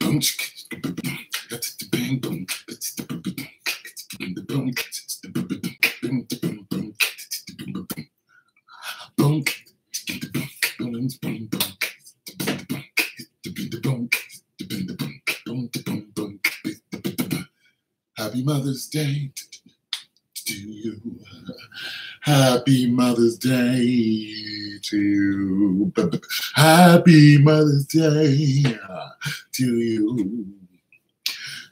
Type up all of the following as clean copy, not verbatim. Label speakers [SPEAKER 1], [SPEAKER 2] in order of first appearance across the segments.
[SPEAKER 1] Happy Mother's Day to you. Happy Mother's Day to you. Happy Mother's Day to you.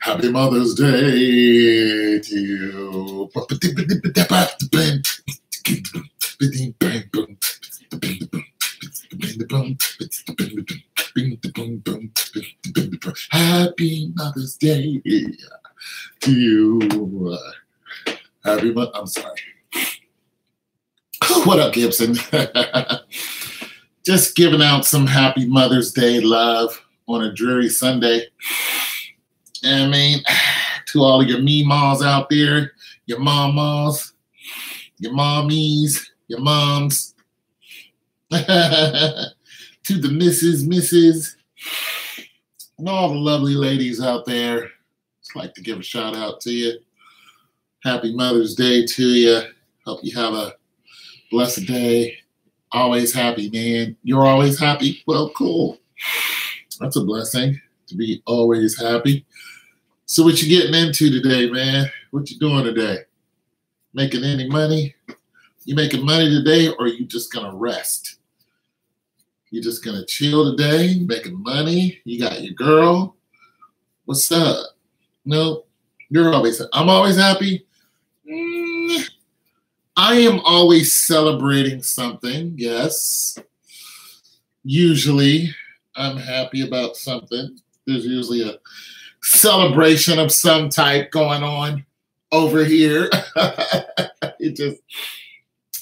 [SPEAKER 1] Happy Mother's Day to you. Happy Mother's Day to you. I'm sorry. What up, Gibson? Just giving out some Happy Mother's Day love on a dreary Sunday. I mean, to all of your meemaws out there, your mamas, your mommies, your moms, to the misses, and all the lovely ladies out there. Just like to give a shout out to you. Happy Mother's Day to you. Hope you have a blessed day. Always happy, man. You're always happy? Well, cool. That's a blessing to be always happy. So what you getting into today, man? What you doing today? Making any money? You making money today, or are you just going to rest? You just going to chill today, making money? You got your girl? What's up? No, I'm always happy. I am always celebrating something, yes. Usually, I'm happy about something. There's usually a celebration of some type going on over here. It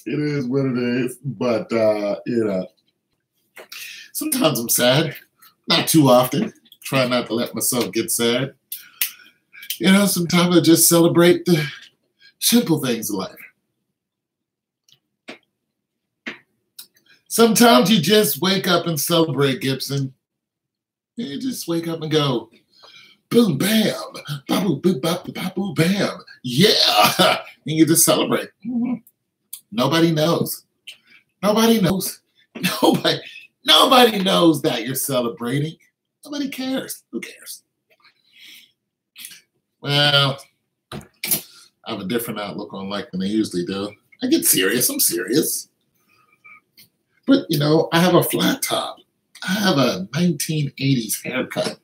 [SPEAKER 1] is what it is. But, sometimes I'm sad. Not too often. Try not to let myself get sad. Sometimes I just celebrate the simple things of life. Sometimes you just wake up and celebrate, Gibson. You just wake up and go, boom, bam, ba-boo, boop, bop, ba-boo, bam. Yeah. And you just celebrate. Nobody knows. Nobody knows. Nobody knows that you're celebrating. Nobody cares. Who cares? Well, I have a different outlook on life than I usually do. I get serious. I'm serious. But, I have a flat top. I have a 1980s haircut.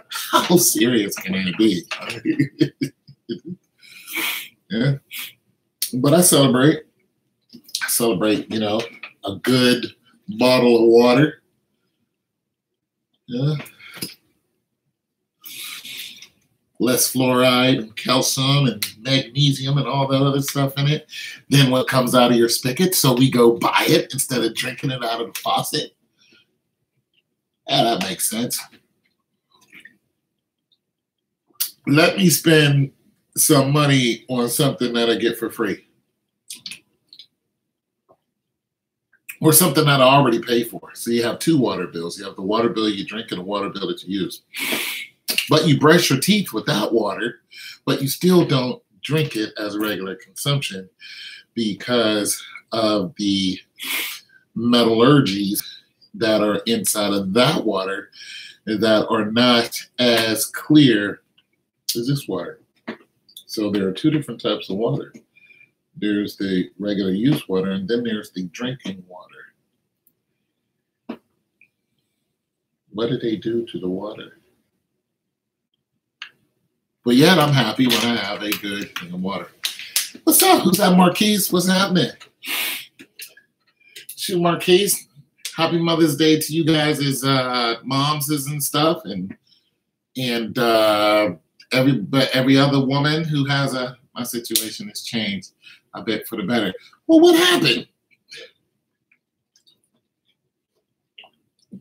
[SPEAKER 1] How serious can I be? Yeah. But I celebrate. A good bottle of water. Yeah. Less fluoride and calcium and magnesium and all that other stuff in it than what comes out of your spigot. So we go buy it instead of drinking it out of the faucet. Yeah, that makes sense. Let me spend some money on something that I get for free. Or something that I already pay for. So you have two water bills. You have the water bill you drink and the water bill that you use. But you brush your teeth with that water, but you still don't drink it as a regular consumption because of the metallurgies that are inside of that water that are not as clear as this water. So there are two different types of water. There's the regular use water, and then there's the drinking water. What did they do to the water? But yet I'm happy when I have a good thing of water. What's up? Who's that, Marquise? What's happening? Shoot, Marquise. Happy Mother's Day to you guys as moms and stuff, and every other woman who has my situation has changed a bit for the better. Well, what happened?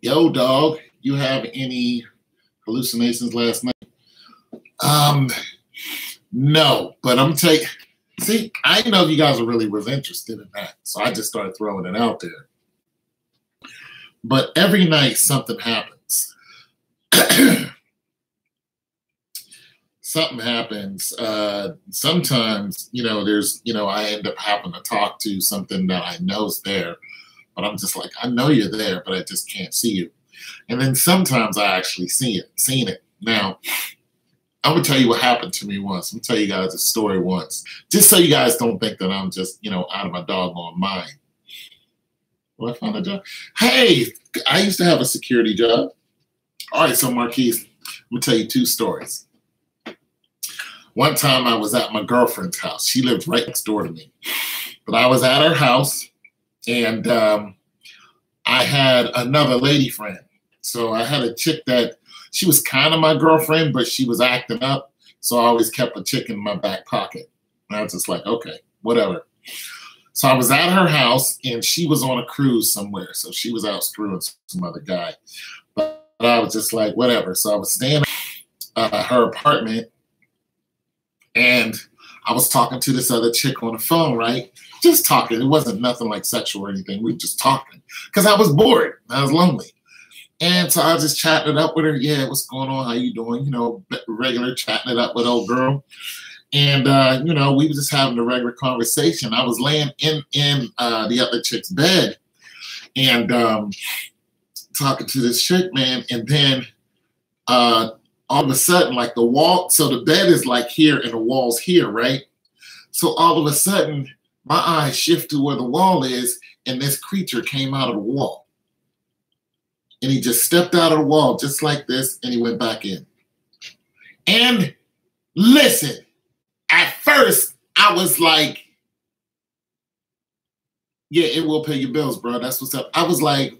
[SPEAKER 1] Yo, dog, you have any hallucinations last night? No, but I'm taking. See, I didn't know if you guys really was interested in that, so I just started throwing it out there. But every night something happens. something happens. Sometimes, there's, I end up having to talk to something that I know's there, but I'm just like, I know you're there, but I just can't see you. And then sometimes I actually seen it. Now, I'm gonna tell you what happened to me once. I'm gonna tell you guys a story once, just so you guys don't think that I'm just, out of my doggone mind. Well, I found a job. Hey, I used to have a security job. All right, so Marquise, I'm gonna tell you two stories. One time I was at my girlfriend's house. She lived right next door to me. But I was at her house, and I had another lady friend. So I had a chick that, she was kind of my girlfriend, but she was acting up. So I always kept a chick in my back pocket. And I was just like, okay, whatever. So I was at her house, and she was on a cruise somewhere. So she was out screwing some other guy. But I was just like, whatever. So I was staying at her apartment, and I was talking to this other chick on the phone, right? Just talking. It wasn't nothing like sexual or anything. We were just talking because I was bored. I was lonely. And so I was just chatting it up with her. Yeah, what's going on? How you doing? Regular chatting it up with old girl. And, we were just having a regular conversation. I was laying in the other chick's bed and talking to this chick, man. And then all of a sudden, like the wall, so the bed is like here and the wall's here, right? So all of a sudden, my eyes shift to where the wall is, and this creature came out of the wall. And he just stepped out of the wall just like this, and he went back in. And listen, at first, I was like, yeah, it will pay your bills, bro. That's what's up. I was like,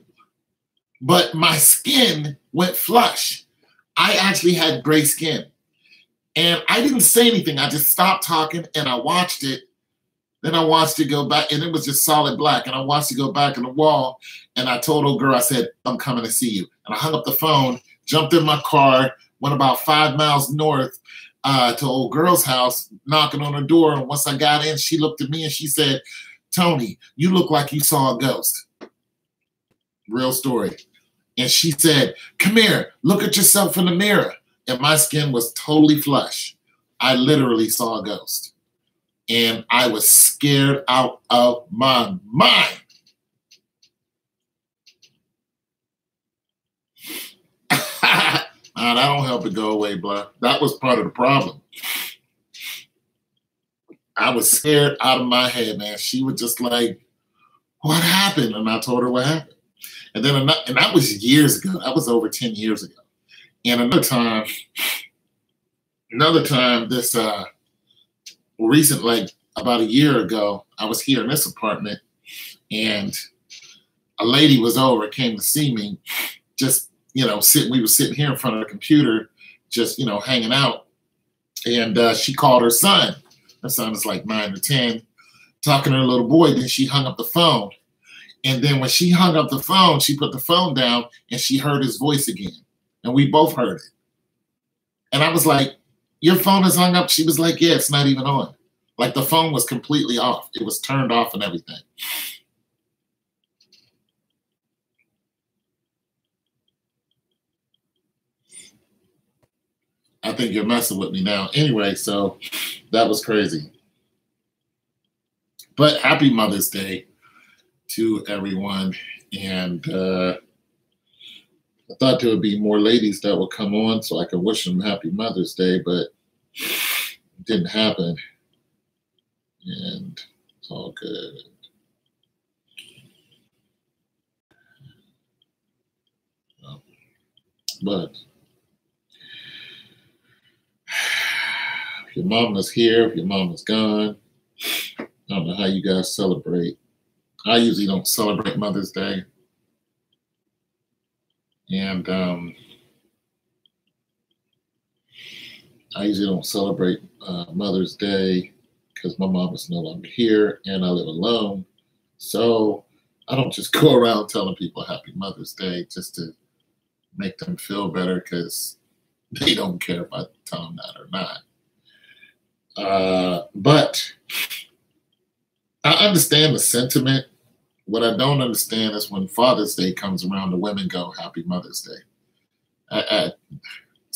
[SPEAKER 1] but my skin went flush. I actually had gray skin. And I didn't say anything. I just stopped talking, and I watched it. Then I watched it go back, and it was just solid black. And I watched it go back in the wall, and I told old girl, I said, I'm coming to see you. And I hung up the phone, jumped in my car, went about 5 miles north to old girl's house, knocking on her door. And once I got in, she looked at me and she said, Tony, you look like you saw a ghost. Real story. And she said, come here, look at yourself in the mirror. And my skin was totally flush. I literally saw a ghost. And I was scared out of my mind. Nah, that don't help it go away, blah. That was part of the problem. I was scared out of my head, man. She was just like, what happened? And I told her what happened. And then, and that was years ago. That was over 10 years ago. And another time, this recent, like about a year ago, I was here in this apartment, and a lady was over, came to see me, just, we were sitting here in front of the computer, just, hanging out. And she called her son. Her son is like 9 or 10, talking to her little boy. Then she hung up the phone. And then when she hung up the phone, she put the phone down, and she heard his voice again. And we both heard it. And I was like, your phone is hung up? She was like, yeah, it's not even on. Like the phone was completely off. It was turned off and everything. I think you're messing with me now. Anyway, so that was crazy. But happy Mother's Day to everyone. And I thought there would be more ladies that would come on so I could wish them happy Mother's Day, but it didn't happen. And it's all good. But if your mama's here, if your mama's gone, I don't know how you guys celebrate. I usually don't celebrate Mother's Day. And I usually don't celebrate Mother's Day because my mom is no longer here and I live alone. So I don't just go around telling people happy Mother's Day just to make them feel better because they don't care if I tell them that or not. But I understand the sentiment. What I don't understand is when Father's Day comes around, the women go, happy Mother's Day.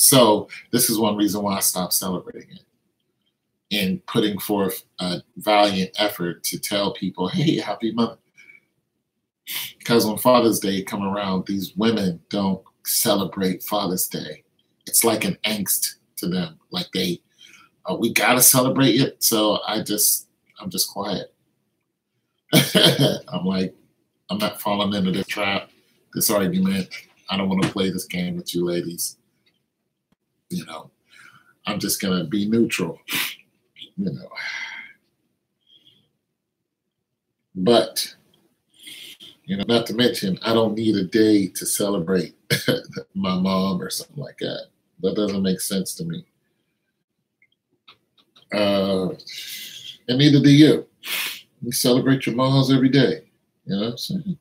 [SPEAKER 1] So this is one reason why I stopped celebrating it and putting forth a valiant effort to tell people, hey, happy mother. Because when Father's Day come around, these women don't celebrate Father's Day. It's like an angst to them. Like we gotta celebrate it. So I'm just quiet. I'm like, I'm not falling into this trap, this argument. I don't want to play this game with you ladies. You know, I'm just gonna be neutral, you know. But, you know, not to mention, I don't need a day to celebrate my mom or something like that. That doesn't make sense to me. And neither do you. You celebrate your moms every day. You know what I'm saying?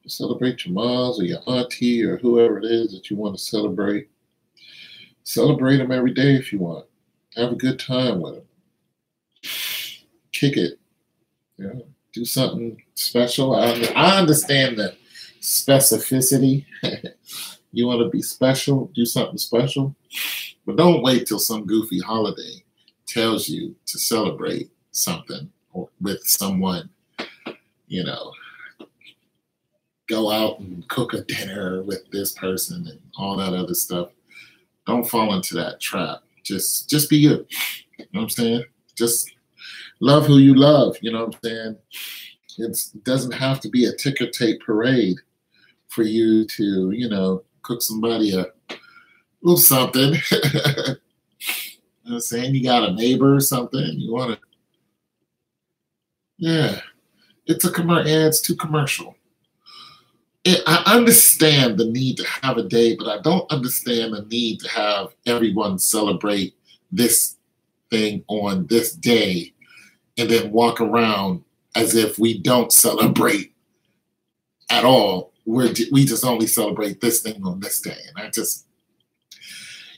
[SPEAKER 1] You celebrate your moms or your auntie or whoever it is that you want to celebrate. Celebrate them every day if you want. Have a good time with them. Kick it. You know, do something special. I understand the specificity. You want to be special, do something special. But don't wait till some goofy holiday tells you to celebrate something or with someone, you know. Go out and cook a dinner with this person and all that other stuff. Don't fall into that trap. Just be you. You know what I'm saying? Just love who you love. You know what I'm saying? It doesn't have to be a ticker tape parade for you to, you know, cook somebody a little something. You know what I'm saying? You got a neighbor or something. You want to, yeah. It's too commercial. I understand the need to have a day, but I don't understand the need to have everyone celebrate this thing on this day and then walk around as if we don't celebrate at all. We just only celebrate this thing on this day.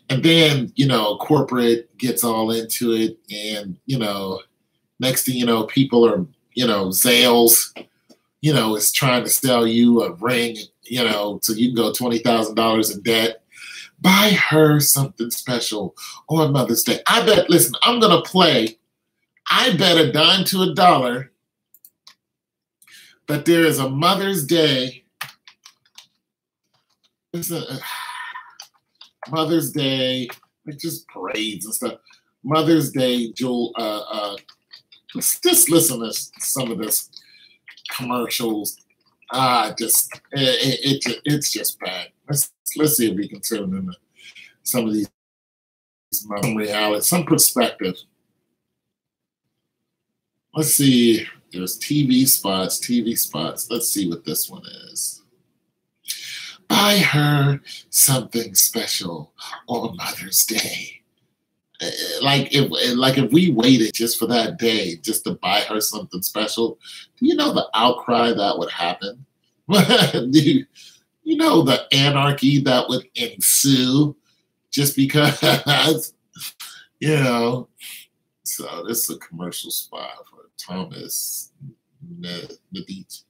[SPEAKER 1] And then, you know, corporate gets all into it. And, you know, next thing you know, people are, you know, Zales, you know, is trying to sell you a ring, you know, so you can go $20,000 in debt. Buy her something special on Mother's Day. I bet, listen, I'm going to play, I bet a dime to a dollar that there is a Mother's Day. It's a Mother's Day, like just parades and stuff. Mother's Day, Jewel, just listen to some of this commercials. It's just bad. Let's see if we can turn into some of these reality, some perspective. Let's see. There's TV spots. Let's see what this one is. Buy her something special on Mother's Day. Like if we waited just for that day, just to buy her something special, do you know the outcry that would happen? Do you know the anarchy that would ensue just because, you know? So this is a commercial spot for Thomas Middle Ditch.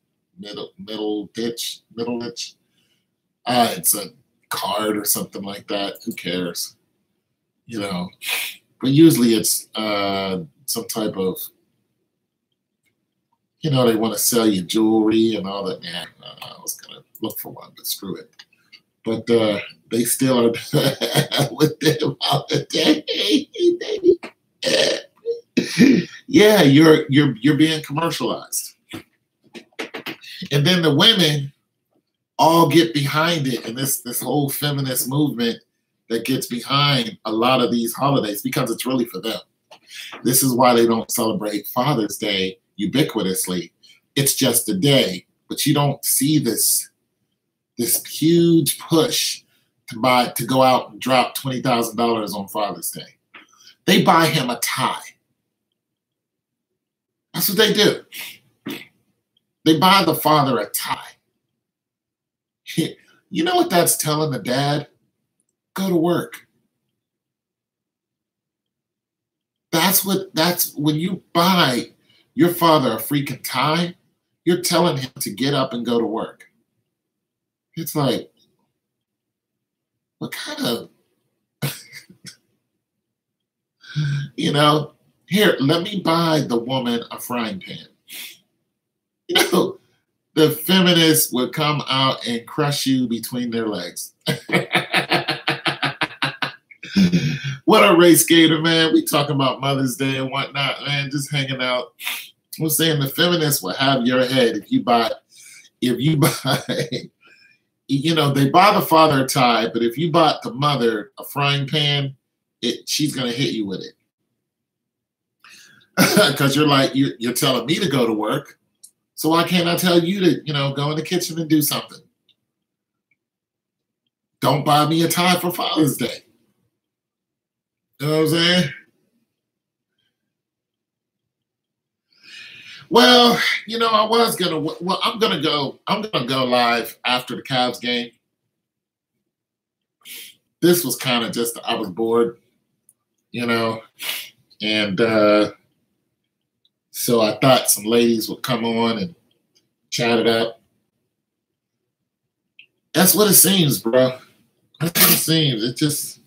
[SPEAKER 1] It's a card or something like that. Who cares? You know, but usually it's some type of, you know, they want to sell you jewelry and all that. Nah, I was gonna look for one, but screw it. But they still are with them all the day. Yeah, you're being commercialized, and then the women all get behind it, and this whole feminist movement that gets behind a lot of these holidays because it's really for them. This is why they don't celebrate Father's Day ubiquitously. It's just a day, but you don't see this huge push to go out and drop $20,000 on Father's Day. They buy him a tie. That's what they do. They buy the father a tie. You know what that's telling the dad? Go to work. That's when you buy your father a freaking tie, you're telling him to get up and go to work. It's like, what kind of You know, here, let me buy the woman a frying pan. You know, the feminists would come out and crush you between their legs. What a race skater, man. We talking about Mother's Day and whatnot, man, just hanging out. I'm saying the feminists will have your head if you buy, you know, they buy the father a tie, but if you bought the mother a frying pan, she's going to hit you with it. Because you're like, you're telling me to go to work. So why can't I tell you to, you know, go in the kitchen and do something? Don't buy me a tie for Father's Day. You know what I'm saying? Well, you know, I'm gonna go live after the Cavs game. This was kind of just, I was bored, you know, and so I thought some ladies would come on and chat it up. That's what it seems, bro. That's what it seems. That's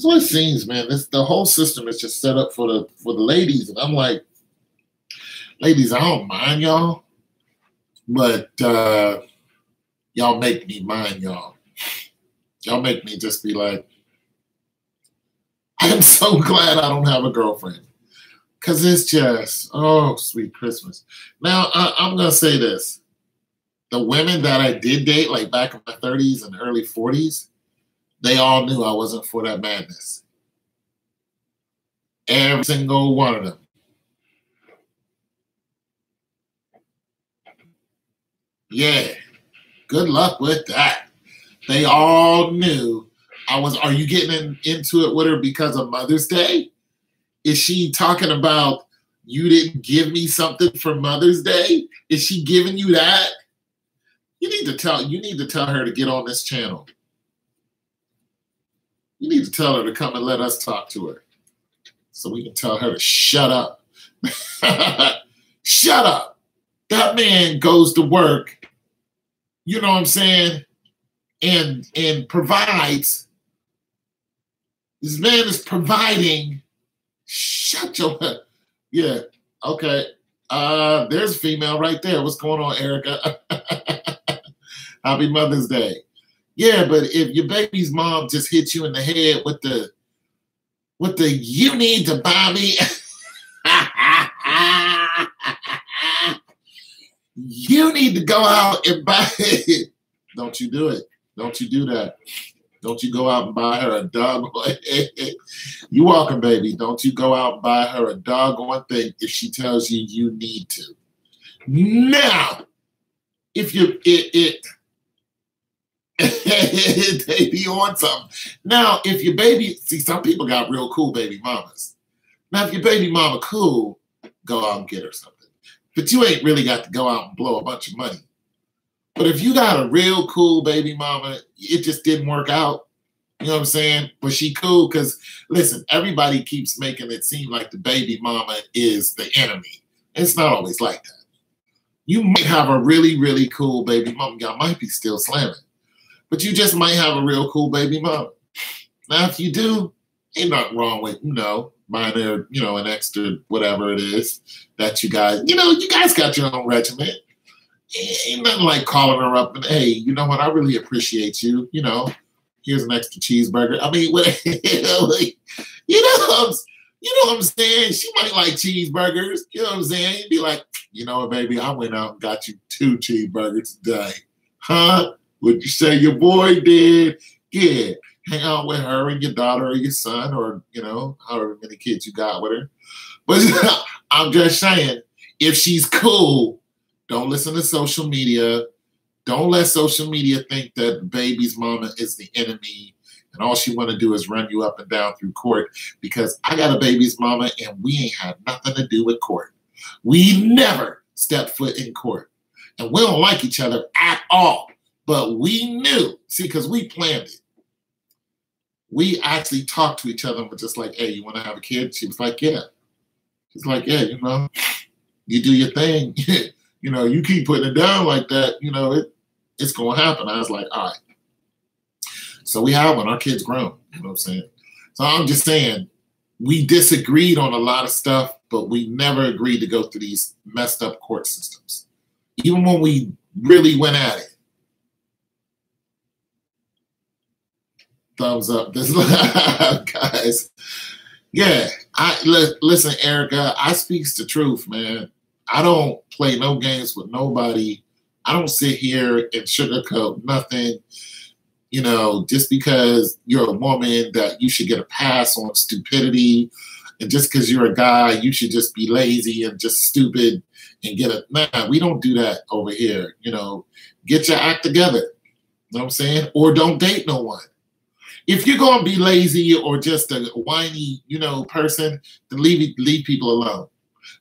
[SPEAKER 1] what it seems, man. The whole system is just set up for the ladies, and I'm like, ladies, I don't mind y'all, but y'all make me mind y'all. Y'all make me just be like, I'm so glad I don't have a girlfriend. Because it's just, oh, sweet Christmas. Now, I'm going to say this. The women that I did date, like back in my 30s and early 40s, they all knew I wasn't for that madness. Every single one of them. Yeah. Good luck with that. They all knew I was, are you getting into it with her because of Mother's Day? Is she talking about you didn't give me something for Mother's Day? Is she giving you that? You need to tell her to get on this channel. You need to tell her to come and let us talk to her. So we can tell her to shut up. Shut up. That man goes to work, you know what I'm saying, and provides. This man is providing. Shut your head. Yeah. Okay. There's a female right there. What's going on, Erica? Happy Mother's Day. Yeah, but if your baby's mom just hits you in the head with the you need to buy me. You need to go out and buy it. Don't you do it. Don't you do that. Don't you go out and buy her a dog. You welcome, baby. Don't you go out and buy her a doggone thing if she tells you you need to. Now, if they be on something. Now, if your baby, see, some people got real cool baby mamas. Now, if your baby mama cool, go out and get her something. But you ain't really got to go out and blow a bunch of money. But if you got a real cool baby mama, it just didn't work out. You know what I'm saying? But she cool because, listen, everybody keeps making it seem like the baby mama is the enemy. It's not always like that. You might have a really, really cool baby mama. Y'all might be still slamming. But you just might have a real cool baby mama. Now, if you do, ain't nothing wrong with, you know, buying her, you know, an extra whatever it is that you guys, you know, you guys got your own regiment. Ain't nothing like calling her up and, hey, you know what? I really appreciate you. You know, here's an extra cheeseburger. I mean, like, you know what I'm saying? She might like cheeseburgers. You know what I'm saying? You'd be like, you know what, baby? I went out and got you 2 cheeseburgers today. Huh? What'd you say your boy did? Yeah. Hang out with her and your daughter or your son or, you know, however many kids you got with her. But I'm just saying, if she's cool, don't listen to social media. Don't let social media think that baby's mama is the enemy and all she want to do is run you up and down through court, because I got a baby's mama and we ain't had nothing to do with court. We never stepped foot in court. And we don't like each other at all. But we knew, see, because we planned it. We actually talked to each other and were just like, hey, you want to have a kid? She was like, yeah. She's like, yeah, you know, you do your thing. You know, you keep putting it down like that, you know, it's going to happen. I was like, all right. So we have one. Our kid's grown. You know what I'm saying? So I'm just saying, we disagreed on a lot of stuff, but we never agreed to go through these messed up court systems. Even when we really went at it. Thumbs up. This guys. Yeah, listen, Erica, I speaks the truth, man. I don't play no games with nobody. I don't sit here and sugarcoat nothing. You know, just because you're a woman that you should get a pass on stupidity, and just because you're a guy, you should just be lazy and just stupid and get a, nah, we don't do that over here. You know, get your act together. You know what I'm saying? Or don't date no one. If you're going to be lazy or just a whiny, you know, person, then leave people alone.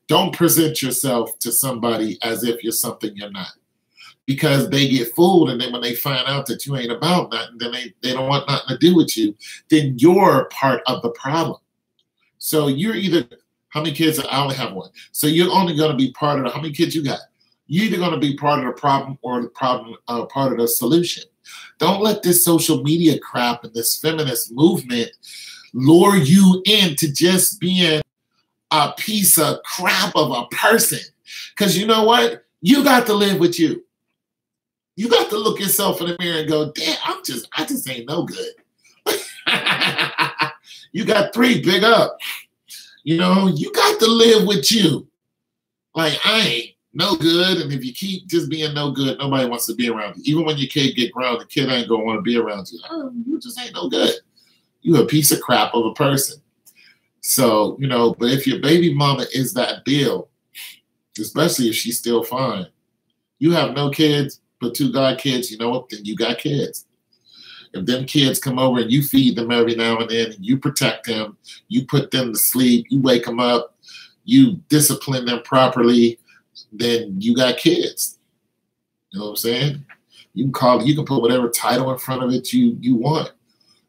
[SPEAKER 1] Don't present yourself to somebody as if you're something you're not. Because they get fooled, and then when they find out that you ain't about nothing, then they don't want nothing to do with you, then you're part of the problem. So you're either, how many kids? I only have one. So you're only going to be part of the, how many kids you got? You're either going to be part of the problem or the problem, part of the solution. Don't let this social media crap and this feminist movement lure you into just being a piece of crap of a person. Because you know what? You got to live with you. You got to look yourself in the mirror and go, damn, I just ain't no good. You got 3, big up. You know, you got to live with you. Like, I ain't no good, and if you keep just being no good, nobody wants to be around you. Even when your kid get grown, the kid ain't gonna want to be around you. Oh, you just ain't no good. You a piece of crap of a person. So, you know, but if your baby mama is that deal, especially if she's still fine, you have no kids but 2 guy kids, you know what? Then you got kids. If them kids come over and you feed them every now and then, and you protect them, you put them to sleep, you wake them up, you discipline them properly, then you got kids. You know what I'm saying? You can put whatever title in front of it you want.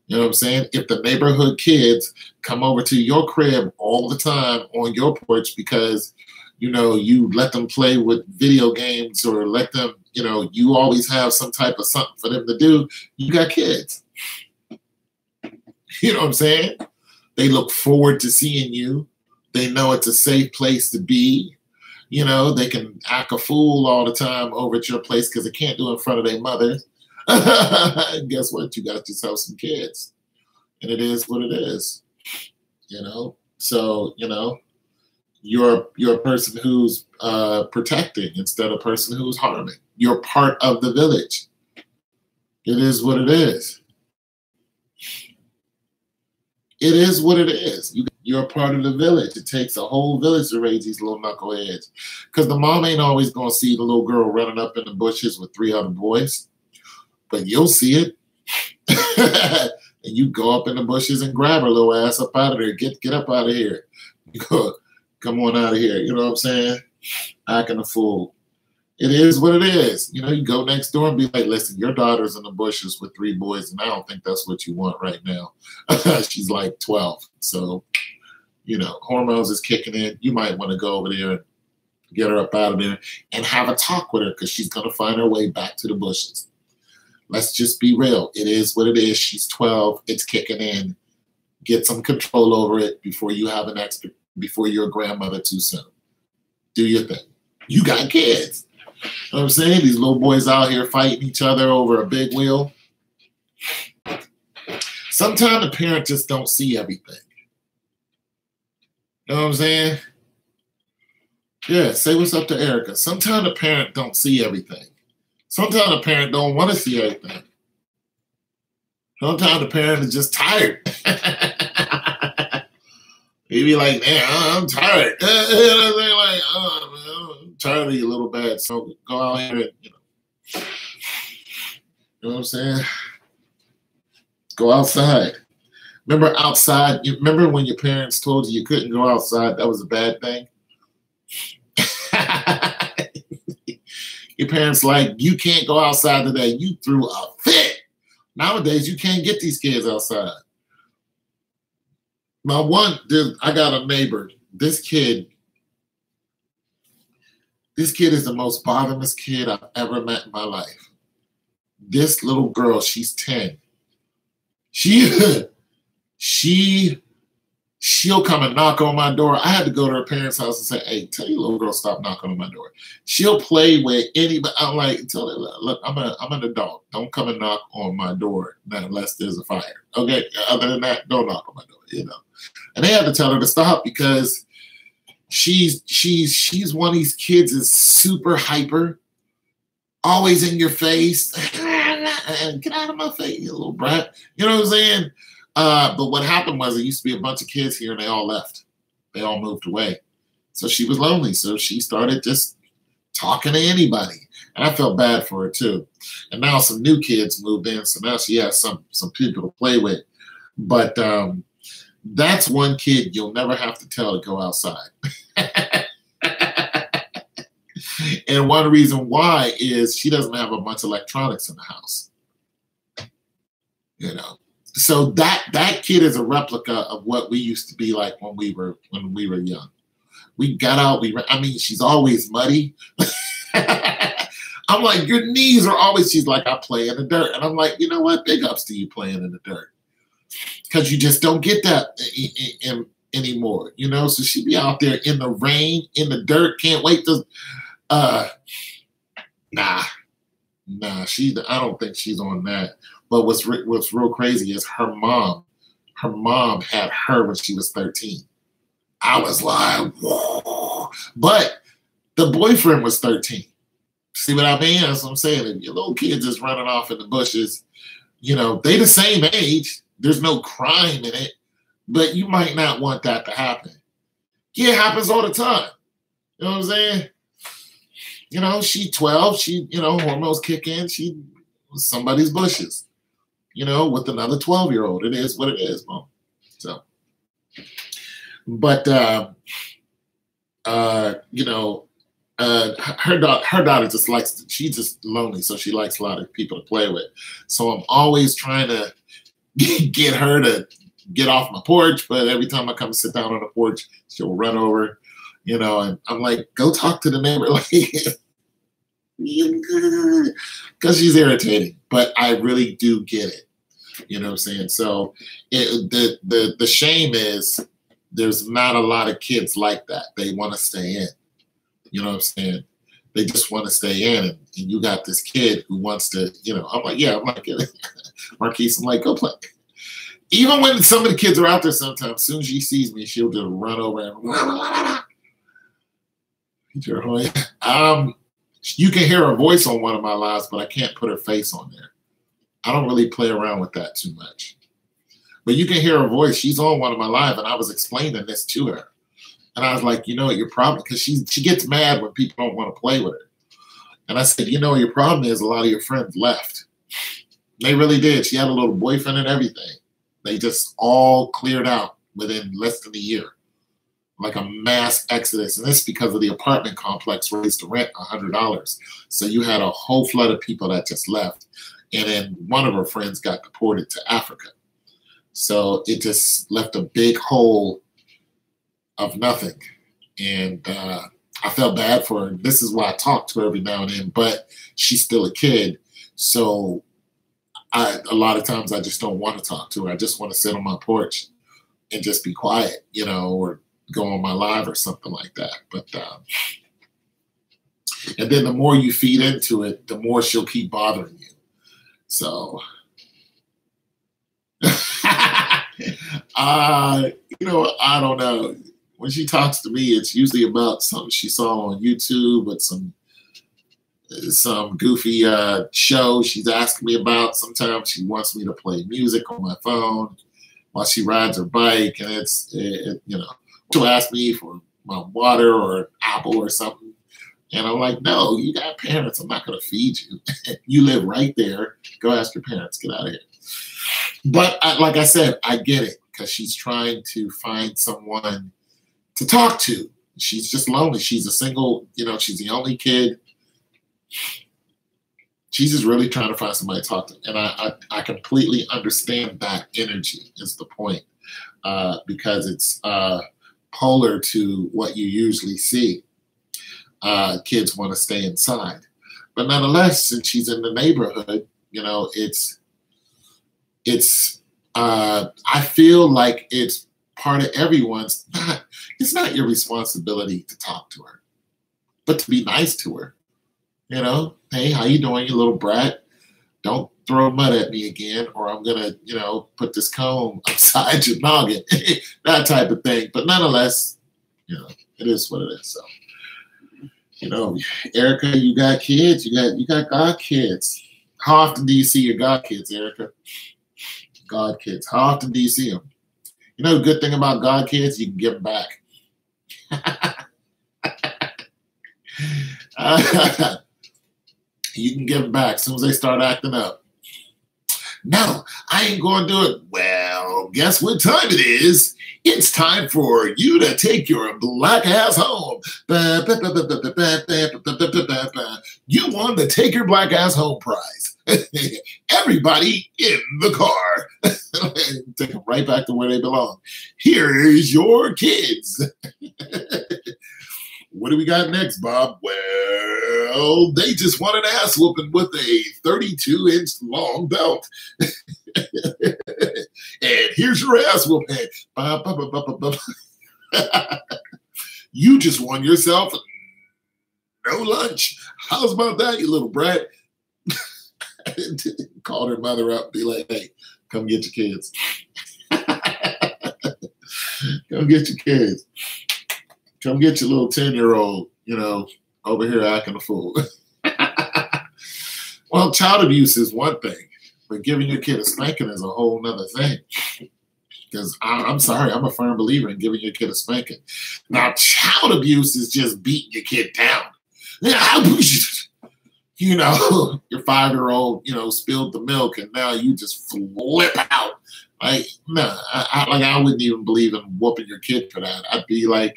[SPEAKER 1] You know what I'm saying? If the neighborhood kids come over to your crib all the time on your porch because, you know, you let them play with video games or let them, you know, you always have some type of something for them to do, you got kids. You know what I'm saying? They look forward to seeing you. They know it's a safe place to be. You know, they can act a fool all the time over at your place because they can't do it in front of their mother. Guess what? You got yourself some kids. And it is what it is. You know? So, you know, you're a person who's protecting instead of a person who's harming. You're part of the village. It is what it is. It is what it is. You're a part of the village. It takes a whole village to raise these little knuckleheads. Because the mom ain't always going to see the little girl running up in the bushes with 3 other boys. But you'll see it. And you go up in the bushes and grab her little ass up out of there. Get up out of here. You go, come on out of here. You know what I'm saying? Acting a fool. It is what it is. You know, you go next door and be like, listen, your daughter's in the bushes with 3 boys, and I don't think that's what you want right now. She's like 12. So, you know, hormones is kicking in. You might want to go over there and get her up out of there and have a talk with her because she's going to find her way back to the bushes. Let's just be real. It is what it is. She's 12. It's kicking in. Get some control over it before you have before you're a grandmother too soon. Do your thing. You got kids. You know what I'm saying? These little boys out here fighting each other over a big wheel. Sometimes the parents just don't see everything. You know what I'm saying? Yeah, say what's up to Erica. Sometimes the parent don't see everything. Sometimes the parent don't want to see everything. Sometimes the parent is just tired. He be like, man, I'm tired. You know what I'm saying? Like, oh, man, I'm tired of you a little bad. So go out here and, you know what I'm saying? Go outside. Remember outside? You remember when your parents told you couldn't go outside? That was a bad thing. Your parents like, you can't go outside today. You threw a fit. Nowadays, you can't get these kids outside. I got a neighbor. This kid is the most bottomless kid I've ever met in my life. This little girl, she's 10. She She'll come and knock on my door. I had to go to her parents' house and say, hey, tell your little girl stop knocking on my door. She'll play with anybody. I'm like, tell her, look, I'm an adult. Don't come and knock on my door unless there's a fire. Okay? Other than that, don't knock on my door, you know. And they had to tell her to stop because she's one of these kids is super hyper, always in your face. Get out of my face, you little brat. You know what I'm saying? But what happened was there used to be a bunch of kids here and they all left. They all moved away. So she was lonely. So she started just talking to anybody. And I felt bad for her too. And now some new kids moved in. So now she has some people to play with. But that's one kid you'll never have to tell to go outside. And one reason why is she doesn't have a bunch of electronics in the house. You know. So that kid is a replica of what we used to be like when we were young. We got out. I mean, she's always muddy. I'm like, your knees are always. She's like, I play in the dirt, and I'm like, you know what? Big ups to you playing in the dirt, because you just don't get that anymore. You know, so she'd be out there in the rain, in the dirt. Can't wait to. Nah. I don't think she's on that. But what's real crazy is her mom had her when she was 13. I was like, whoa. But the boyfriend was 13. See what I mean? That's what I'm saying. If your little kid just running off in the bushes, you know, they the same age. There's no crime in it. But you might not want that to happen. Yeah, it happens all the time. You know what I'm saying? You know, she 12. She, you know, hormones kick in. She was somebody's bushes. You know, with another 12-year-old. It is what it is, Mom. So, but, you know, her daughter just likes, she's just lonely, so she likes a lot of people to play with. So I'm always trying to get her to get off my porch, but every time I come sit down on the porch, she'll run over, you know, and I'm like, go talk to the neighbor, like, because she's irritating, but I really do get it. You know what I'm saying? So the shame is there's not a lot of kids like that. They want to stay in. You know what I'm saying? They just want to stay in. And you got this kid who wants to, you know, I'm like, yeah, I'm like, Marquise, I'm like, go play. Even when some of the kids are out there sometimes, as soon as she sees me, she'll just run over and you can hear her voice on one of my lives, but I can't put her face on there. I don't really play around with that too much. But you can hear her voice. She's on one of my live, and I was explaining this to her. And I was like, you know what your problem, because she gets mad when people don't want to play with her. And I said, you know, your problem is a lot of your friends left. They really did. She had a little boyfriend and everything. They just all cleared out within less than a year. Like a mass exodus. And this because of the apartment complex raised the rent $100. So you had a whole flood of people that just left. And then one of her friends got deported to Africa. So it just left a big hole of nothing. And I felt bad for her. This is why I talk to her every now and then, but she's still a kid. So a lot of times I just don't want to talk to her. I just want to sit on my porch and just be quiet, you know, or go on my live or something like that. But and then the more you feed into it, the more she'll keep bothering you. So, you know, I don't know. When she talks to me, it's usually about something she saw on YouTube with some goofy show she's asking me about. Sometimes she wants me to play music on my phone while she rides her bike, and you know, she'll ask me for my water or an apple or something. And I'm like, no, you got parents. I'm not going to feed you. You live right there. Go ask your parents. Get out of here. But like I said, I get it because she's trying to find someone to talk to. She's just lonely. She's a single, you know, she's the only kid. She's just really trying to find somebody to talk to. And I completely understand that energy is the point because it's polar to what you usually see. Kids want to stay inside. But nonetheless, since she's in the neighborhood, you know, I feel like it's part of everyone's. It's not your responsibility to talk to her, but to be nice to her. You know, hey, how you doing, you little brat? Don't throw mud at me again, or I'm gonna, put this comb upside your noggin. That type of thing. But nonetheless, it is what it is. So, Erica, you got kids. You got God kids. How often do you see your God kids, Erica? God kids. How often do you see them? You know the good thing about God kids, you can give them back. You can give them back as soon as they start acting up. No, I ain't going to do it. Well, guess what time it is? It's time for you to take your black ass home. You won the Take Your Black Ass Home prize. Everybody in the car. Take them right back to where they belong. Here's your kids. What do we got next, Bob? Well, they just want an ass whooping with a 32-inch long belt. And here's your ass whooping. You just won yourself no lunch. How's about that, you little brat? Called her mother up and be like, hey, come get your kids. Come get your kids. Come get your little 10-year-old, over here acting a fool. Well, child abuse is one thing, but giving your kid a spanking is a whole nother thing. Because I'm sorry, I'm a firm believer in giving your kid a spanking. Now, child abuse is just beating your kid down. Your 5-year-old, spilled the milk and now you just flip out. Like, no, I wouldn't even believe in whooping your kid for that. I'd be like,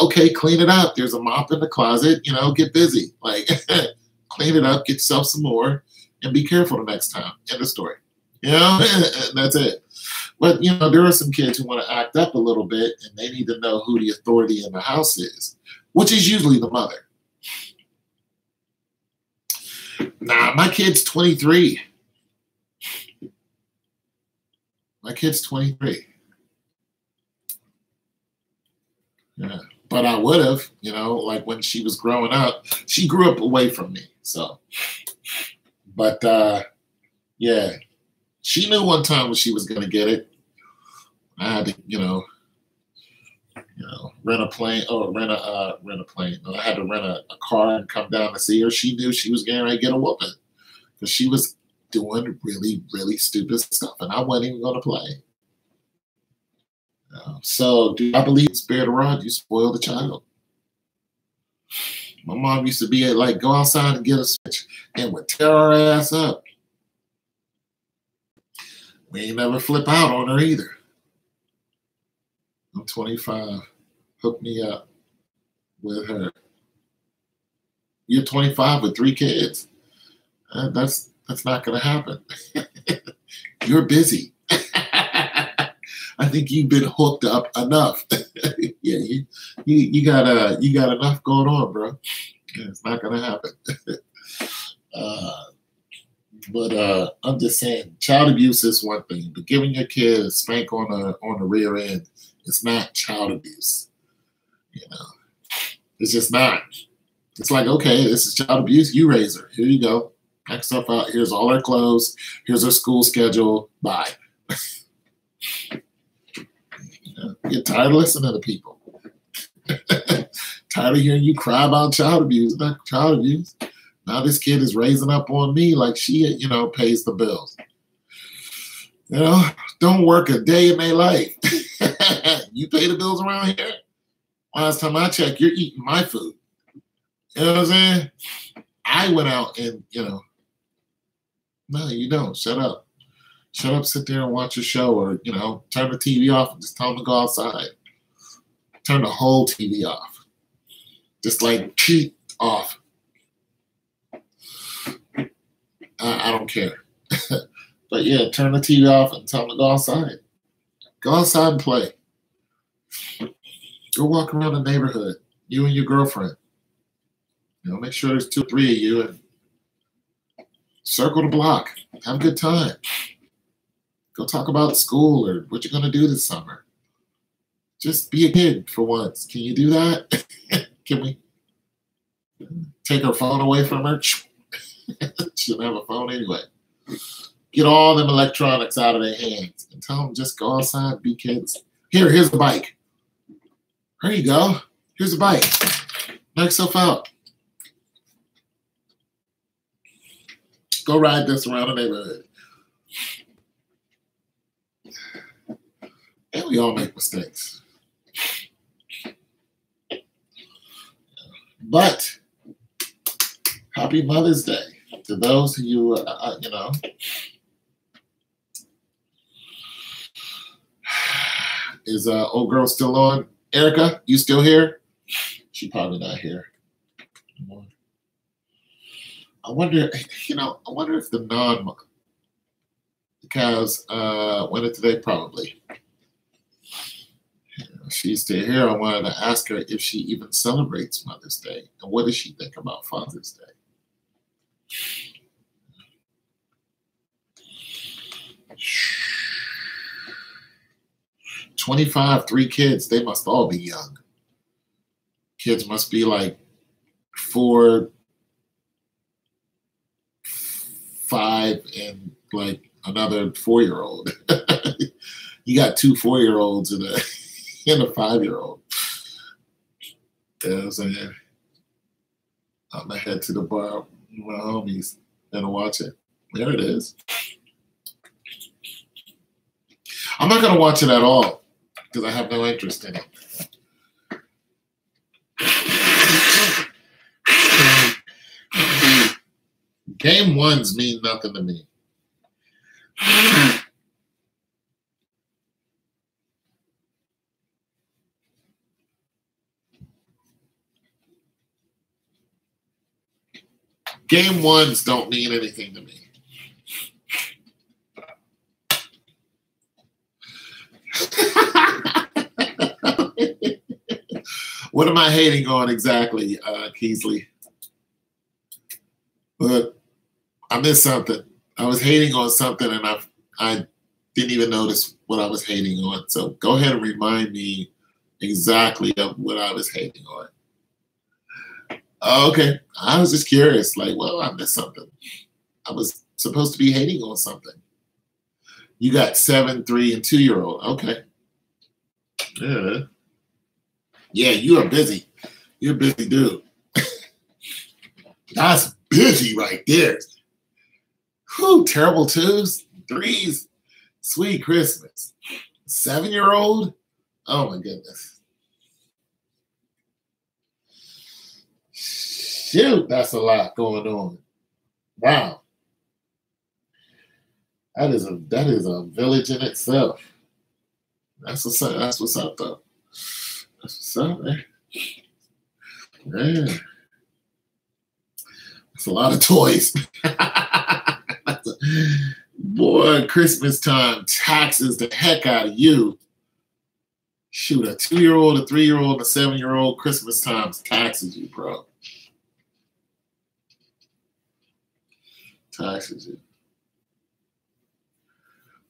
[SPEAKER 1] okay, clean it up. There's a mop in the closet, get busy. Like, clean it up, get yourself some more, and be careful the next time. End of story. And that's it. But, there are some kids who want to act up a little bit, and they need to know who the authority in the house is, which is usually the mother. Nah, my kid's 23. My kid's 23. Yeah. But I would have, like when she was growing up, she grew up away from me. So, but yeah, she knew one time when she was going to get it. I had to, rent a plane or rent a plane. I had to rent a car and come down to see her. She knew she was getting ready to get a whooping because she was doing really, really stupid stuff, and I wasn't even going to play. So, do I believe in spirit of rod? You spoil the child. My mom used to be like, go outside and get a switch, and would tear her ass up. We ain't never flip out on her either. I'm 25. Hook me up with her. You're 25 with 3 kids. That's not going to happen. You're busy. I think you've been hooked up enough. Yeah, you got enough going on, bro. Yeah, it's not gonna happen. But I'm just saying, child abuse is one thing, but giving your kid a spank on the rear end, it's not child abuse. It's just not. It's like, okay, this is child abuse. You raise her. Here you go. Pack stuff out. Here's all her clothes. Here's her school schedule. Bye. Get tired of listening to people. Tired of hearing you cry about child abuse. Not child abuse. Now this kid is raising up on me like she, pays the bills. Don't work a day in their life. You pay the bills around here? Last time I checked, you're eating my food. You know what I'm saying? I went out and, no, you don't. Shut up. Shut up, sit there and watch a show, or, turn the TV off and just tell them to go outside. Turn the whole TV off. Just like, cheat off. I don't care. But yeah, turn the TV off and tell them to go outside. Go outside and play. Go walk around the neighborhood, you and your girlfriend. Make sure there's 2 or 3 of you and circle the block. Have a good time. Go talk about school or what you're going to do this summer. Just be a kid for once. Can you do that? Can we take her phone away from her? She doesn't have a phone anyway. Get all them electronics out of their hands and tell them just go outside, be kids. Here's the bike. There you go. Here's the bike. Knock yourself out. Go ride this around the neighborhood. And we all make mistakes. But happy Mother's Day to those of you, you know. Is old girl still on? Erica, you still here? She probably not here. I wonder, you know, I wonder if the cows went it today, probably. She's still here. I wanted to ask her if she even celebrates Mother's Day and what does she think about Father's Day. 25, 3 kids. They must all be young. Kids must be like 4, 5, and like another 4-year-old. You got 2 4-year-olds and a 5-year-old. You know what I'm saying? I'm gonna head to the bar with my homies and watch it. There it is. I'm not gonna watch it at all because I have no interest in it. Game ones mean nothing to me. Game ones don't mean anything to me. What am I hating on exactly, Keesley? But I missed something. I was hating on something and I didn't even notice what I was hating on. So go ahead and remind me exactly of what I was hating on. Okay. I was just curious. Like, well, I missed something. I was supposed to be hating on something. You got 7, 3, and 2-year-old. Okay. Yeah. Yeah, you are busy. You're a busy dude. That's busy right there. Whew, terrible 2s, 3s. Sweet Christmas. 7-year-old? Oh my goodness. Shoot, that's a lot going on. Wow. That is a village in itself. That's what's up. That's what's up, though. That's what's up, man. Yeah. That's a lot of toys. Boy, Christmas time taxes the heck out of you. Shoot, a 2-year-old, a 3-year-old, and a 7-year-old, Christmas time taxes you, bro. Taxes you.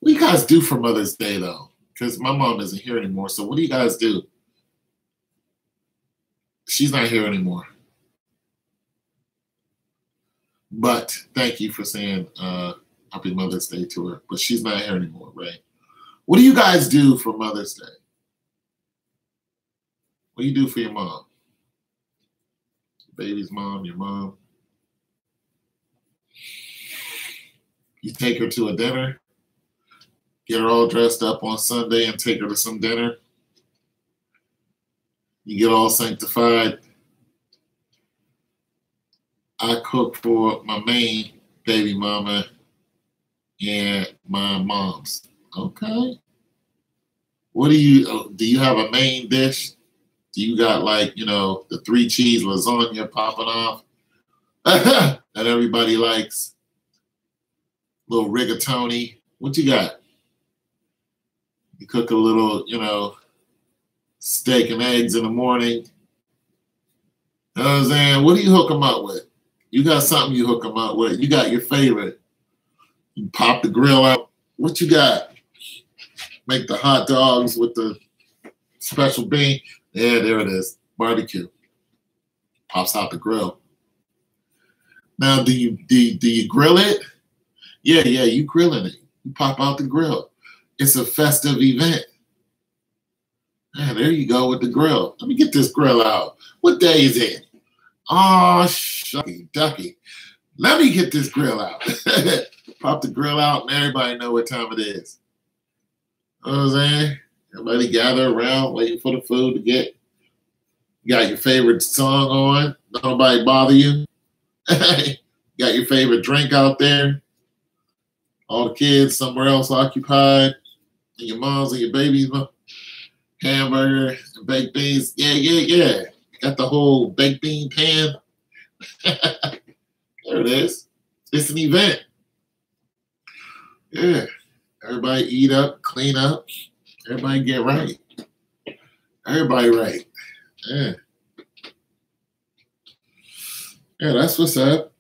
[SPEAKER 1] What do you guys do for Mother's Day, though? Because my mom isn't here anymore. So what do you guys do? She's not here anymore. But thank you for saying Happy Mother's Day to her. But she's not here anymore, right? What do you guys do for Mother's Day? What do you do for your mom? Baby's mom, your mom. You take her to a dinner. Get her all dressed up on Sunday and take her to some dinner. You get all sanctified. I cook for my main baby mama and my mom's. Okay. What do you have a main dish? Do you got like, you know, the 3 cheese lasagna popping off that everybody likes? Little rigatoni. What you got? You cook a little, you know, steak and eggs in the morning. You know what I'm saying? What do you hook them up with? You got something you hook them up with. You got your favorite. You pop the grill out. What you got? Make the hot dogs with the special bean. Yeah, there it is. Barbecue. Pops out the grill. Now, do you grill it? Yeah, you grilling it. You pop out the grill. It's a festive event. Man, there you go with the grill. Let me get this grill out. What day is it? Oh, shucky ducky. Let me get this grill out. Pop the grill out and everybody know what time it is. You know what I'm saying? Everybody gather around waiting for the food to get. You got your favorite song on. Nobody bother you. Got your favorite drink out there. All the kids somewhere else occupied. And your moms and your babies. Hamburger and baked beans. Yeah. Got the whole baked bean pan. There it is. It's an event. Yeah. Everybody eat up, clean up. Everybody get right. Everybody right. Yeah. Yeah, that's what's up.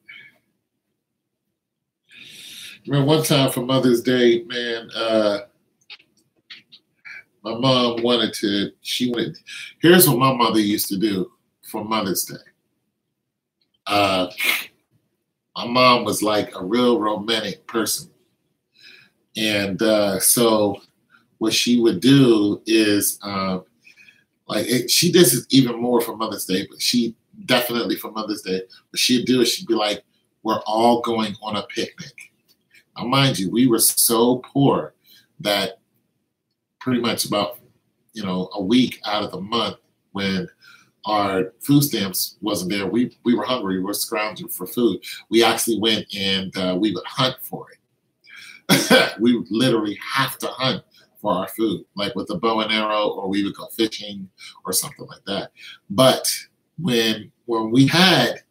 [SPEAKER 1] Remember one time for Mother's Day, man, my mom here's what my mother used to do for Mother's Day. My mom was like a real romantic person. And so what she would do is, she did this even more for Mother's Day, but she definitely for Mother's Day, what she'd do is she'd be like, we're all going on a picnic. Now, mind you, we were so poor that pretty much about, a week out of the month when our food stamps wasn't there, we were hungry, we were scrounging for food. We actually went and we would hunt for it. We would literally have to hunt for our food, like with a bow and arrow, or we would go fishing or something like that. But when we had,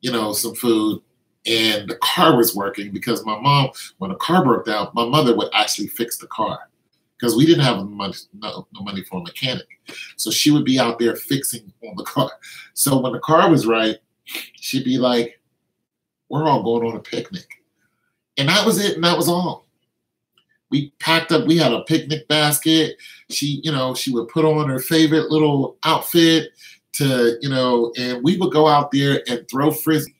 [SPEAKER 1] some food and the car was working, because my mom, when the car broke down, my mother would actually fix the car because we didn't have no money for a mechanic. So she would be out there fixing on the car. So when the car was right, she'd be like, we're all going on a picnic. And that was it, and that was all. We packed up, we had a picnic basket. She would put on her favorite little outfit and we would go out there and throw frisbee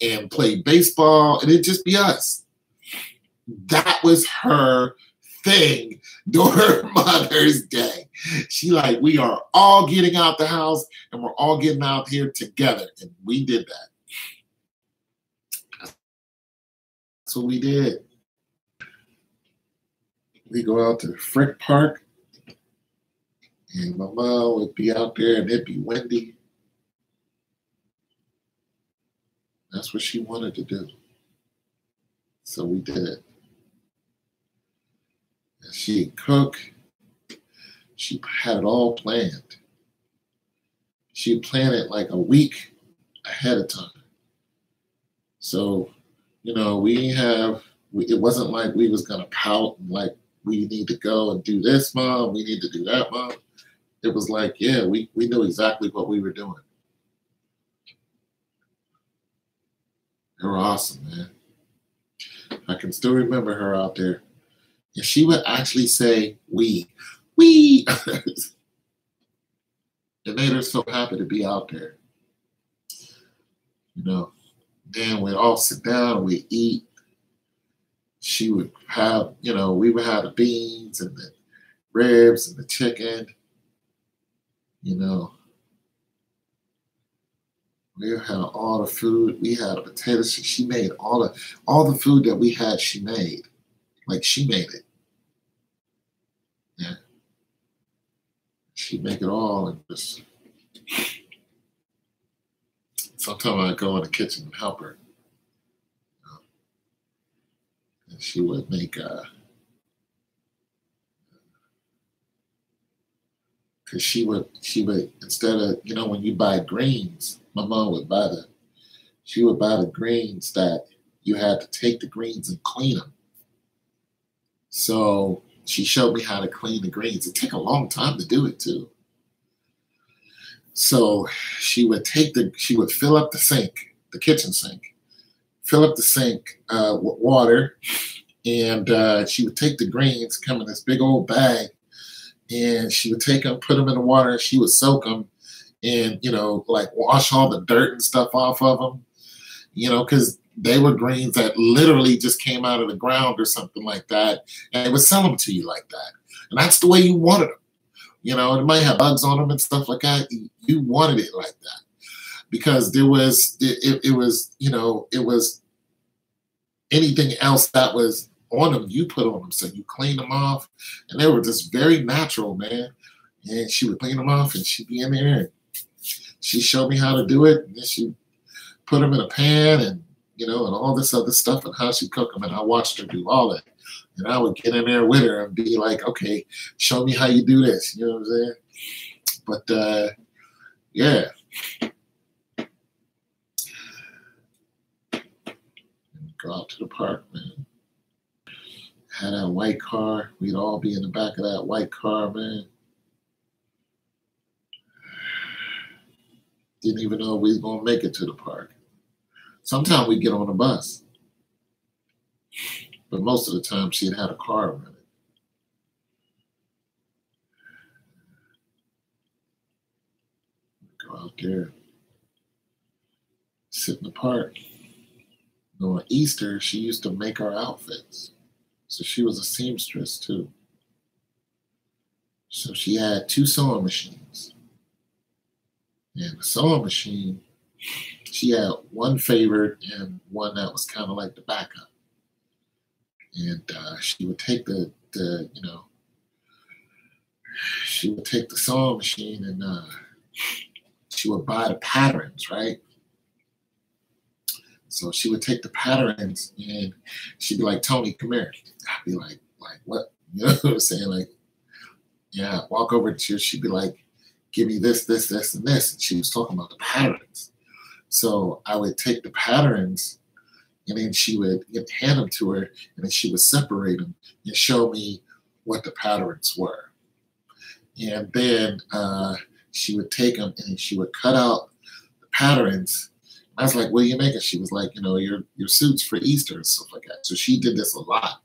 [SPEAKER 1] and play baseball, and it'd just be us. That was her thing during Mother's Day. She like, we are all getting out the house and we're all getting out here together. And we did that. That's what we did. We go out to the Frick Park, and my mom would be out there and it'd be windy. That's what she wanted to do. So we did it. And she'd cook. She had it all planned. She'd plan it like a week ahead of time. So, it wasn't like we was going to pout and like, we need to go and do this, Mom. We need to do that, Mom. It was like, yeah, we knew exactly what we were doing. They were awesome, man. I can still remember her out there. And she would actually say, we. It made her so happy to be out there. Then we'd all sit down and we'd eat. She would have, we would have the beans and the ribs and the chicken. We had all the food. We had potatoes. She made all the food that we had. She made, like she made it. Yeah, she'd make it all, and just sometimes I'd go in the kitchen and help her. And she would make because she would instead of when you buy greens, my mom would she would buy the greens that you had to take the greens and clean them. So she showed me how to clean the greens. It took a long time to do it too. So she would fill up the sink, the kitchen sink, fill up the sink with water, and she would take the greens, come in this big old bag, and she would take them, put them in the water, and she would soak them, and like wash all the dirt and stuff off of them, because they were greens that literally just came out of the ground or something like that, and they would sell them to you like that, and that's the way you wanted them. It might have bugs on them and stuff like that. You wanted it like that because there was it was anything else that was on them, you put on them. So you clean them off, and they were just very natural, man. And she would clean them off, and she'd be in there, and she showed me how to do it. And then she put them in a pan, and and all this other stuff, and how she cooked them. And I watched her do all that. And I would get in there with her and be like, okay, show me how you do this. You know what I'm saying? But yeah. Go out to the park, man. Had that white car. We'd all be in the back of that white car, man. Didn't even know we was going to make it to the park. Sometimes we get on a bus. But most of the time, she'd had a car running. Go out there, sit in the park. On Easter, she used to make our outfits. So she was a seamstress too. So she had 2 sewing machines. And the sewing machine, she had one favorite and one that was kind of like the backup. And she would take she would take the sewing machine, and she would buy the patterns, right? So she would take the patterns, and she'd be like, Tony, come here. I'd be like what? You know what I'm saying? Like, yeah, walk over to her. She'd be like, give me this, this, this, and this. And she was talking about the patterns. So I would take the patterns, and then she would hand them to her, and then she would separate them and show me what the patterns were. And then she would take them, and she would cut out the patterns. I was like, what are you making? She was like, your suits for Easter and stuff like that. So she did this a lot.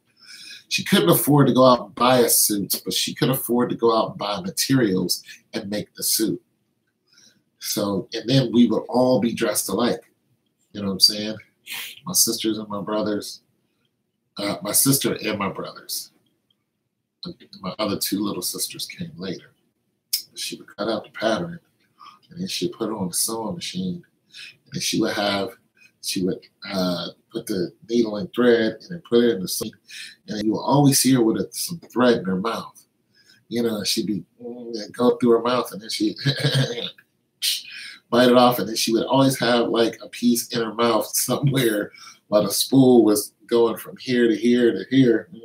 [SPEAKER 1] She couldn't afford to go out and buy us suits, but she could afford to go out and buy materials and make the suit. So, and then we would all be dressed alike. You know what I'm saying? My sisters and my brothers. My sister and my brothers. My other 2 little sisters came later. She would cut out the pattern, and then she'd put it on the sewing machine. And she would put the needle and thread and then put it in the seam. And you will always see her with some thread in her mouth. She'd be go through her mouth, and then she'd bite it off. And then she would always have like a piece in her mouth somewhere while the spool was going from here to here to here. And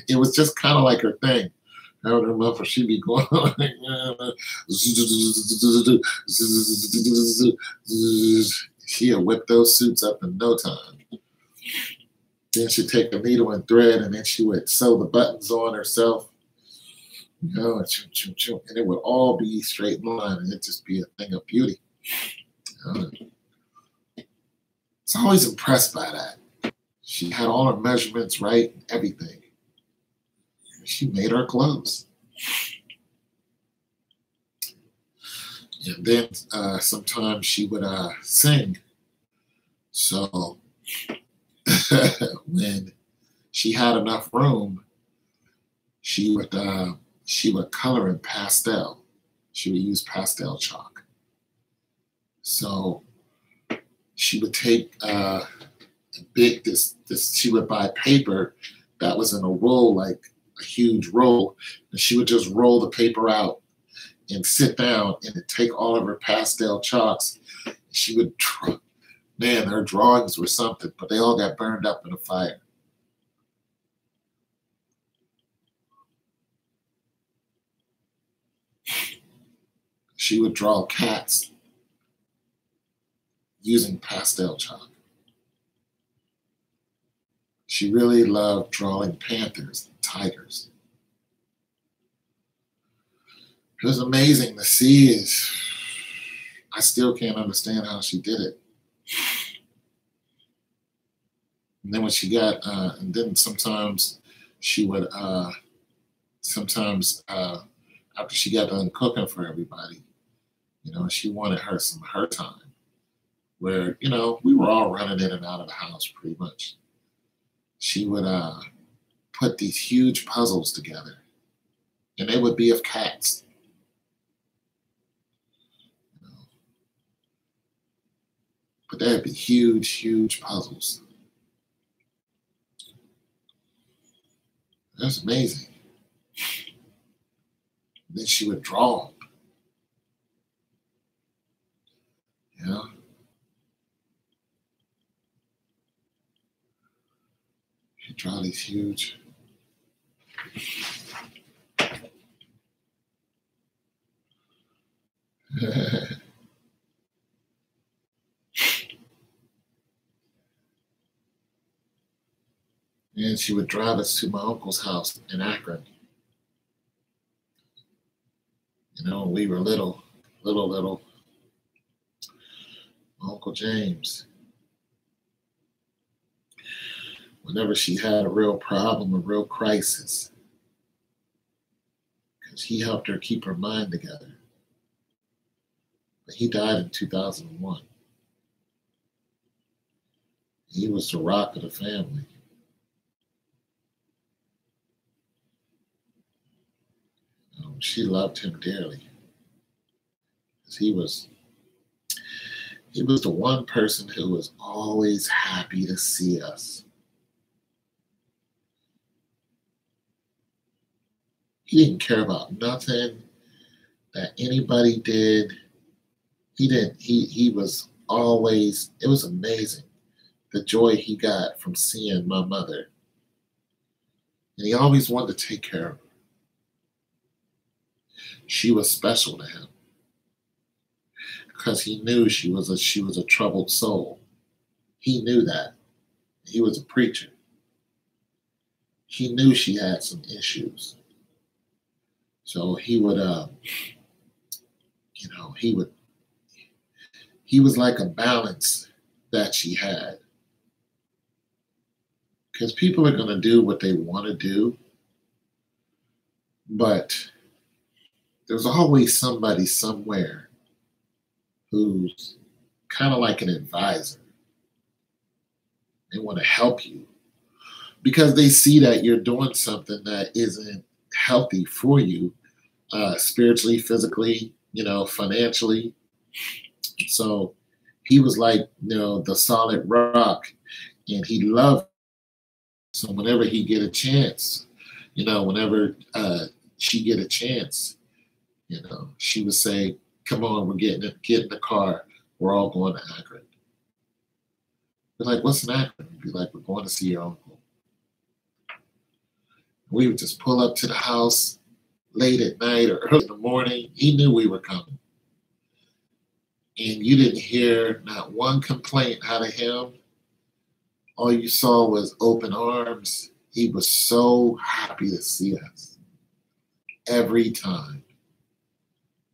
[SPEAKER 1] it was just kind of like her thing. I don't remember, she'd be going like, she'd whip those suits up in no time. Then she'd take the needle and thread, and then she would sew the buttons on herself, and it would all be straight in line, and it'd just be a thing of beauty. I was always impressed by that. She had all her measurements right, and everything. She made our clothes. And then sometimes she would sing. So when she had enough room, she would color in pastel. She would use pastel chalk. So she would take she would buy paper that was in a roll, like a huge roll, and she would just roll the paper out and sit down and take all of her pastel chalks. She would, man, her drawings were something, but they all got burned up in a fire. She would draw cats using pastel chalk. She really loved drawing panthers and tigers. It was amazing to see. I still can't understand how she did it. And then when she got, and then sometimes she would sometimes after she got done cooking for everybody, she wanted some of her time where, we were all running in and out of the house pretty much. She would put these huge puzzles together, and they would be of cats. But they'd be huge, huge puzzles. That's amazing. Then she would draw them. She'd draw these huge. And she would drive us to my uncle's house in Akron. We were little. Uncle James. Whenever she had a real problem, a real crisis, because he helped her keep her mind together. But he died in 2001. He was the rock of the family. She loved him dearly. He was the one person who was always happy to see us. He didn't care about nothing that anybody did. He was always, it was amazing, the joy he got from seeing my mother. And he always wanted to take care of her. She was special to him because he knew she was a troubled soul. He knew that. He was a preacher. He knew she had some issues. So he would, he was like a balance that she had. Because people are going to do what they want to do, but there's always somebody somewhere who's kind of like an advisor. They want to help you because they see that you're doing something that isn't healthy for you, spiritually, physically, financially. So he was like, the solid rock, and he loved. So whenever he get a chance, whenever she get a chance, she would say, "Come on, we're get in the car. We're all going to Akron." They're like, "What's an Akron?" We'd be like, "We're going to see your uncle." We would just pull up to the house late at night or early in the morning. He knew we were coming. And you didn't hear not one complaint out of him. All you saw was open arms. He was so happy to see us every time.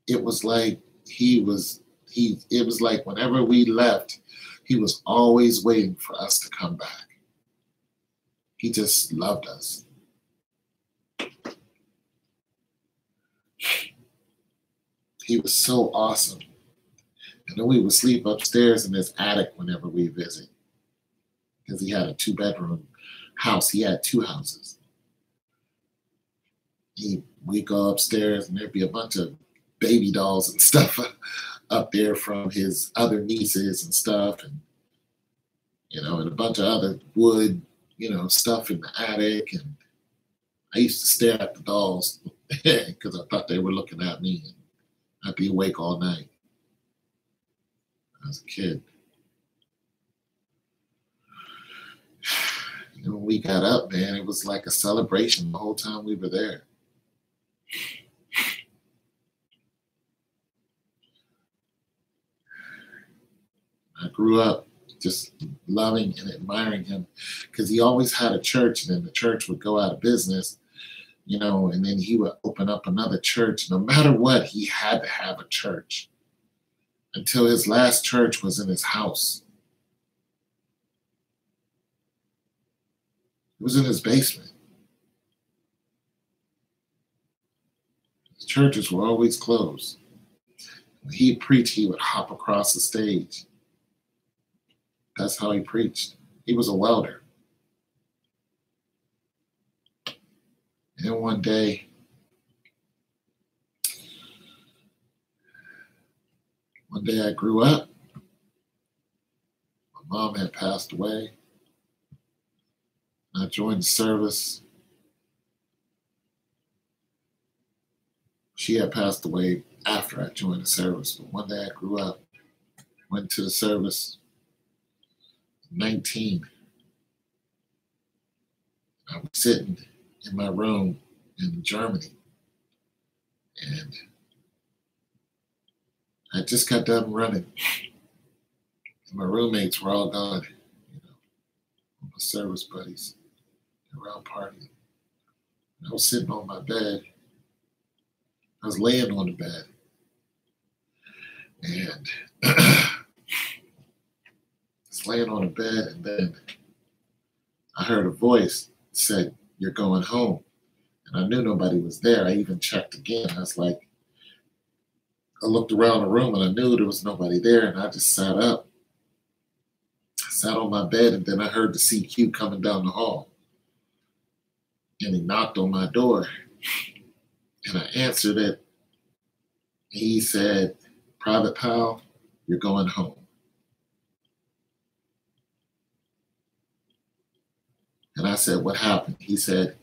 [SPEAKER 1] It was like it was like whenever we left, he was always waiting for us to come back. He just loved us. He was so awesome. And then we would sleep upstairs in his attic whenever we visit. Because he had a 2-bedroom house. He had 2 houses. We'd go upstairs and there'd be a bunch of baby dolls and stuff up there from his other nieces and stuff. And, and a bunch of other wood, stuff in the attic. And I used to stare at the dolls because I thought they were looking at me. And I'd be awake all night as a kid. When we got up, man, it was like a celebration the whole time we were there. I grew up just loving and admiring him because he always had a church, and then the church would go out of business, and then he would open up another church. No matter what, he had to have a church until his last church was in his house. It was in his basement. The churches were always closed. When he preached, he would hop across the stage. That's how he preached. He was a welder. And then one day I grew up. My mom had passed away. I joined the service. She had passed away after I joined the service. But one day I grew up, went to the service, 19. I was sitting in my room in Germany, and I just got done running. And my roommates were all gone, my service buddies. They were out partying. I was sitting on my bed. I was laying on the bed, and I was laying on the bed, and then I heard a voice said, "You're going home." And I knew nobody was there. I even checked again. I was like, I looked around the room and I knew there was nobody there, and I just sat up. I sat on my bed, and then I heard the CQ coming down the hall. And he knocked on my door, and I answered it. He said, "Private Pal, you're going home." And I said, "What happened?" He said,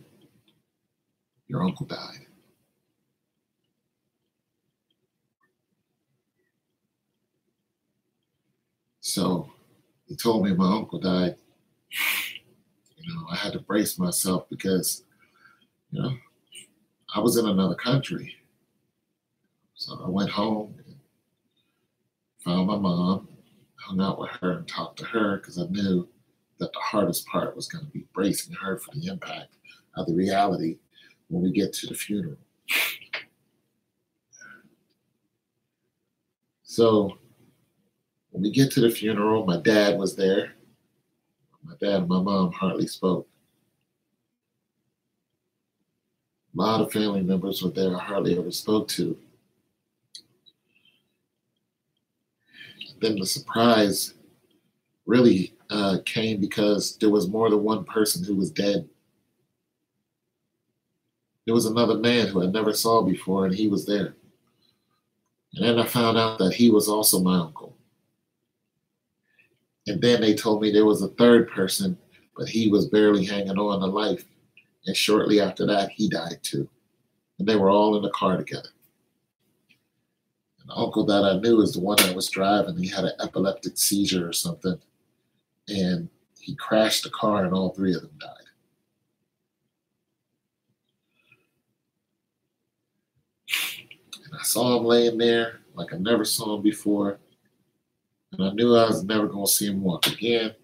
[SPEAKER 1] "Your uncle died." So he told me my uncle died. I had to brace myself because, I was in another country. So I went home and found my mom, hung out with her and talked to her because I knew that the hardest part was going to be bracing her for the impact of the reality when we get to the funeral. So when we get to the funeral, my dad was there. My dad and my mom hardly spoke. A lot of family members were there I hardly ever spoke to. Then the surprise really came because there was more than one person who was dead. There was another man who I never saw before, and he was there. And then I found out that he was also my uncle. And then they told me there was a third person, but he was barely hanging on to life. And shortly after that, he died too. And they were all in the car together. And the uncle that I knew is the one that was driving. He had an epileptic seizure or something. And he crashed the car, and all three of them died. And I saw him laying there like I never saw him before. And I knew I was never going to see him walk again.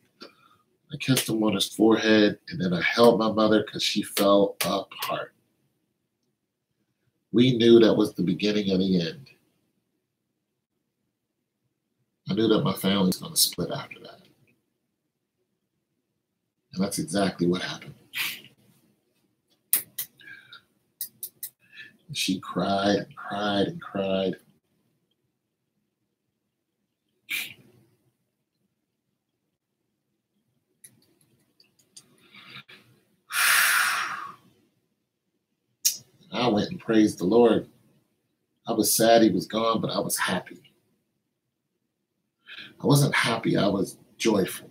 [SPEAKER 1] I kissed him on his forehead, and then I held my mother because she fell apart. We knew that was the beginning of the end. I knew that my family was going to split after that. And that's exactly what happened. And she cried and cried and cried. I went and praised the Lord. I was sad he was gone, but I was happy. I wasn't happy, I was joyful.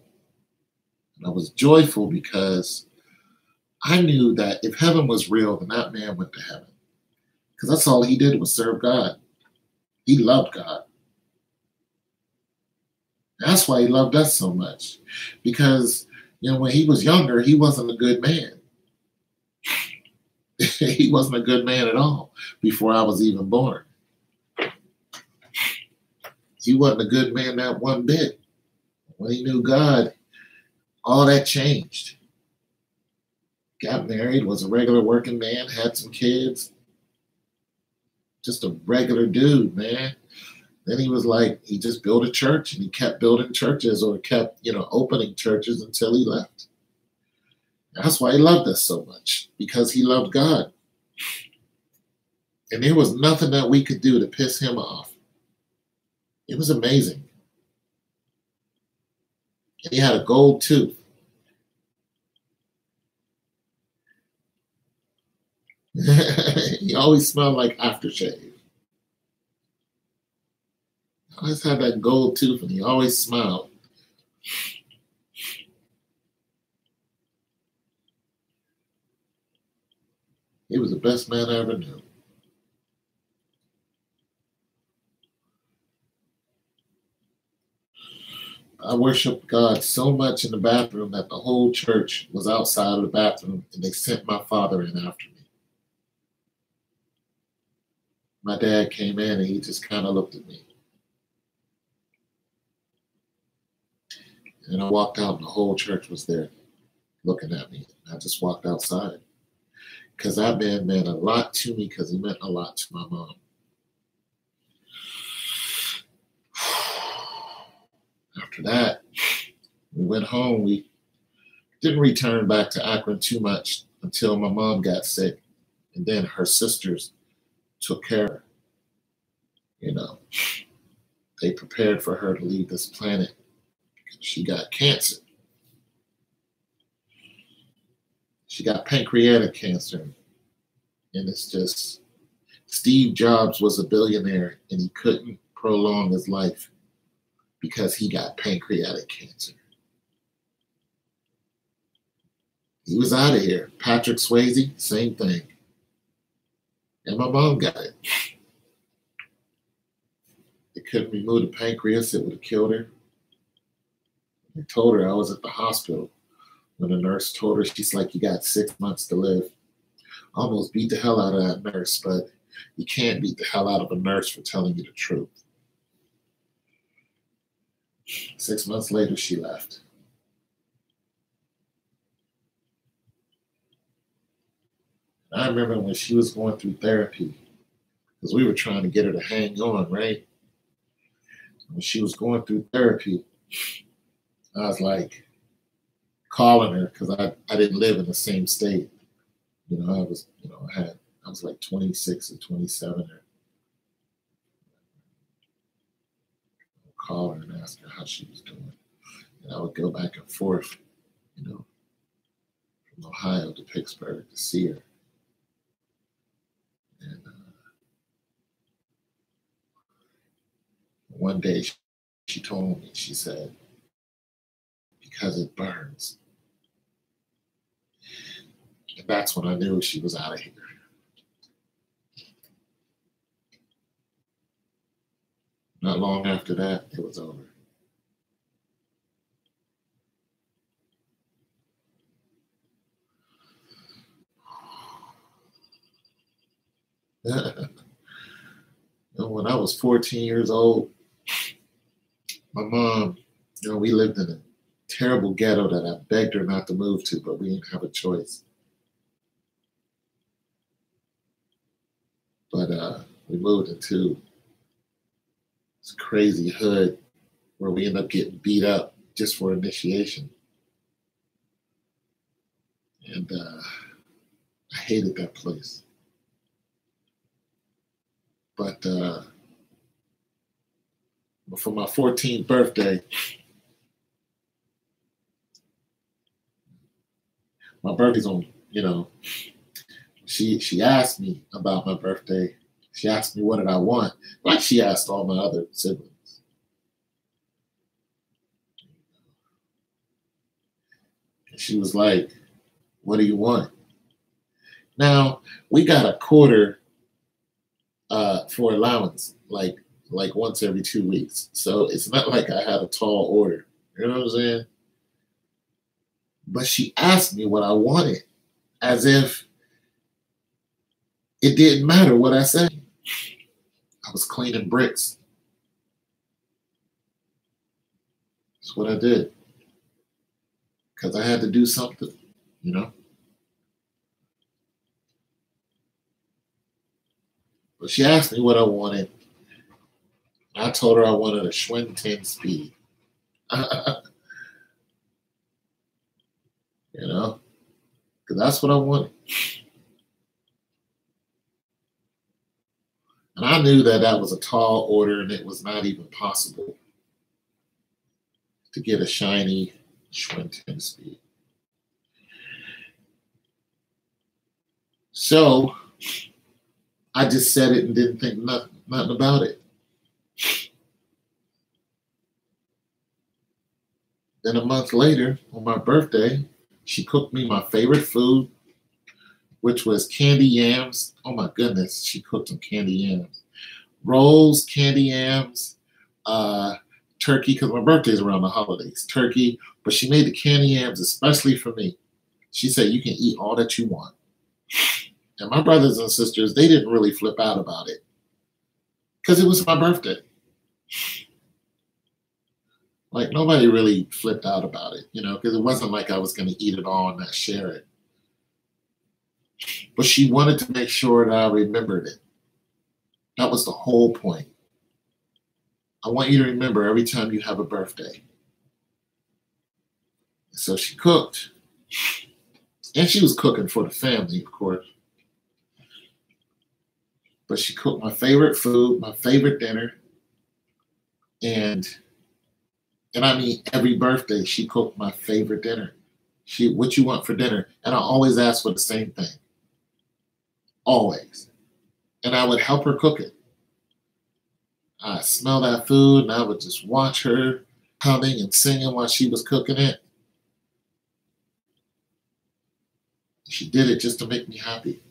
[SPEAKER 1] And I was joyful because I knew that if heaven was real, then that man went to heaven. Because that's all he did was serve God. He loved God. That's why he loved us so much. Because, when he was younger, he wasn't a good man. He wasn't a good man at all before I was even born. He wasn't a good man that one bit. When he knew God, all that changed. Got married, was a regular working man, had some kids. Just a regular dude, man. Then he was like, he just built a church, and he kept building churches, or kept, opening churches until he left. That's why he loved us so much, because he loved God. And there was nothing that we could do to piss him off. It was amazing. And he had a gold tooth. He always smelled like aftershave. He always had that gold tooth and he always smiled. He was the best man I ever knew. I worshiped God so much in the bathroom that the whole church was outside of the bathroom and they sent my father in after me. My dad came in and he just kind of looked at me. And I walked out and the whole church was there looking at me. I just walked outside because that man meant a lot to me because he meant a lot to my mom. After that, we went home. We didn't return back to Akron too much until my mom got sick. And then her sisters took care of her. You know, they prepared for her to leave this planet. She got cancer. She got pancreatic cancer. And it's just, Steve Jobs was a billionaire and he couldn't prolong his life because he got pancreatic cancer. He was out of here. Patrick Swayze, same thing. And my mom got it. They couldn't remove the pancreas, it would have killed her. I told her I was at the hospital when the nurse told her, she's like, you got 6 months to live. I almost beat the hell out of that nurse, but you can't beat the hell out of a nurse for telling you the truth. 6 months later, she left. And I remember when she was going through therapy, because we were trying to get her to hang on, right? When she was going through therapy, I was like calling her because I didn't live in the same state. You know, I was like 26 or 27. Or call her and ask her how she was doing. And I would go back and forth, you know, from Ohio to Pittsburgh to see her. And one day she told me, she said, because it burns. And that's when I knew she was out of here. Not long after that, it was over. When I was 14 years old, my mom, you know, we lived in a terrible ghetto that I begged her not to move to, but we didn't have a choice. But we moved into this crazy hood where we ended up getting beat up just for initiation. And I hated that place. But for my 14th birthday, my birthday's on, you know, she asked me about my birthday. She asked me what did I want, like she asked all my other siblings. And she was like, what do you want? Now, we got a quarter for allowance, like once every 2 weeks. So it's not like I had a tall order. You know what I'm saying? But she asked me what I wanted, as if it didn't matter what I said. I was cleaning bricks. That's what I did. Because I had to do something, you know? But she asked me what I wanted. I told her I wanted a Schwinn 10 speed. You know? Because that's what I wanted. And I knew that that was a tall order and it was not even possible to get a shiny Schwinn 10-speed. So I just said it and didn't think nothing about it. Then a month later, on my birthday, she cooked me my favorite food, which was candy yams. Oh my goodness, she cooked some candy yams. Rolls, candy yams, turkey, because my birthday is around the holidays, turkey. But she made the candy yams especially for me. She said, you can eat all that you want. And my brothers and sisters, they didn't really flip out about it because it was my birthday. Like, nobody really flipped out about it, you know, because it wasn't like I was going to eat it all and not share it. But she wanted to make sure that I remembered it. That was the whole point. I want you to remember every time you have a birthday. So she cooked. And she was cooking for the family, of course. But she cooked my favorite food, my favorite dinner. And I mean, every birthday, she cooked my favorite dinner. What you want for dinner? And I always ask for the same thing. Always. And I would help her cook it. I smell that food and I would just watch her humming and singing while she was cooking it. She did it just to make me happy.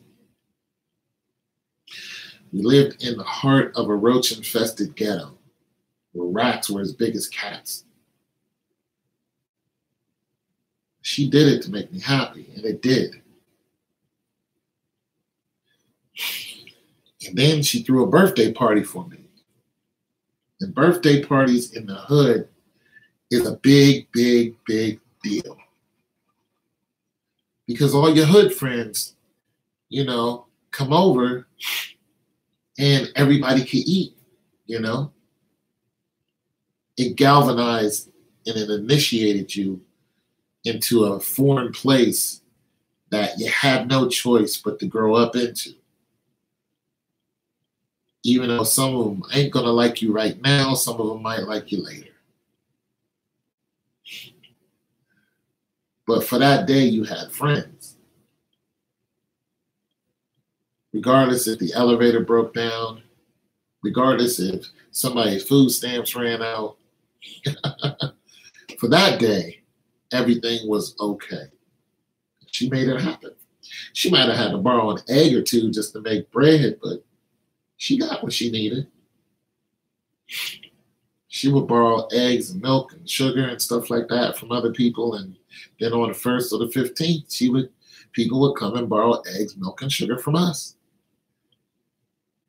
[SPEAKER 1] We lived in the heart of a roach-infested ghetto where rats were as big as cats. She did it to make me happy, and it did. And then she threw a birthday party for me. And birthday parties in the hood is a big, big, big deal. Because all your hood friends, you know, come over and everybody can eat, you know. It galvanized and it initiated you into a foreign place that you have no choice but to grow up into. Even though some of them ain't gonna like you right now, some of them might like you later. But for that day, you had friends. Regardless if the elevator broke down, regardless if somebody's food stamps ran out, for that day, everything was okay. She made it happen. She might have had to borrow an egg or two just to make bread, but she got what she needed. She would borrow eggs and milk and sugar and stuff like that from other people, and then on the 1st or the 15th, people would come and borrow eggs, milk, and sugar from us.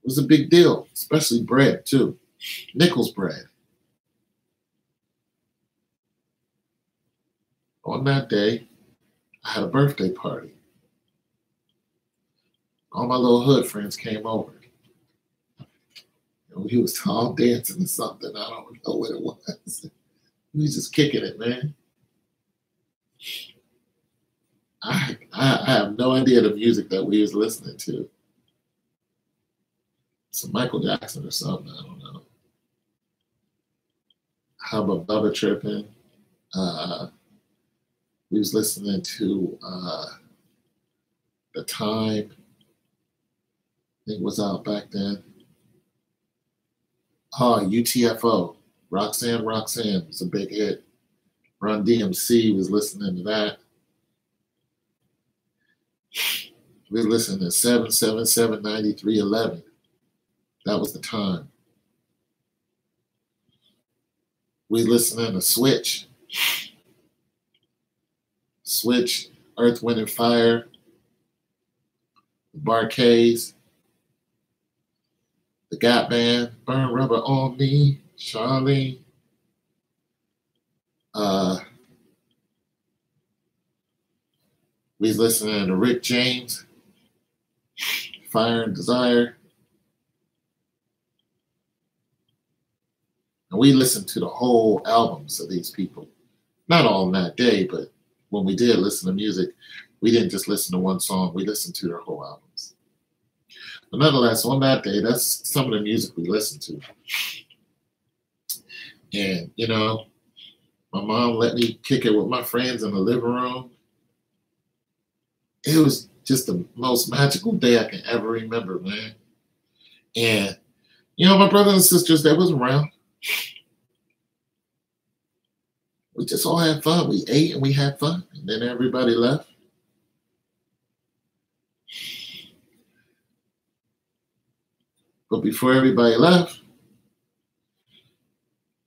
[SPEAKER 1] It was a big deal, especially bread too. Nichols bread. On that day, I had a birthday party. All my little hood friends came over. And we was all dancing or something. I don't know what it was. We was just kicking it, man. I have no idea the music that we was listening to. Some Michael Jackson or something, I don't know. Hubba Bubba tripping. We was listening to The Time. I think it was out back then. Oh, UTFO. Roxanne was a big hit. Run DMC was listening to that. We was listening to 777-9311. That was The Time. We was listening to Switch, Earth, Wind, and Fire, the Barcades, the Gap Band, Burn Rubber on Me, Charlie. We was listening to Rick James, Fire and Desire. And we listened to the whole albums of these people. Not all in that day, but when we did listen to music, we didn't just listen to one song, we listened to their whole albums. But nonetheless, on that day, that's some of the music we listened to. And, you know, my mom let me kick it with my friends in the living room. It was just the most magical day I can ever remember, man. And, you know, my brothers and sisters, they was around. We just all had fun. We ate and we had fun. And then everybody left. But before everybody left,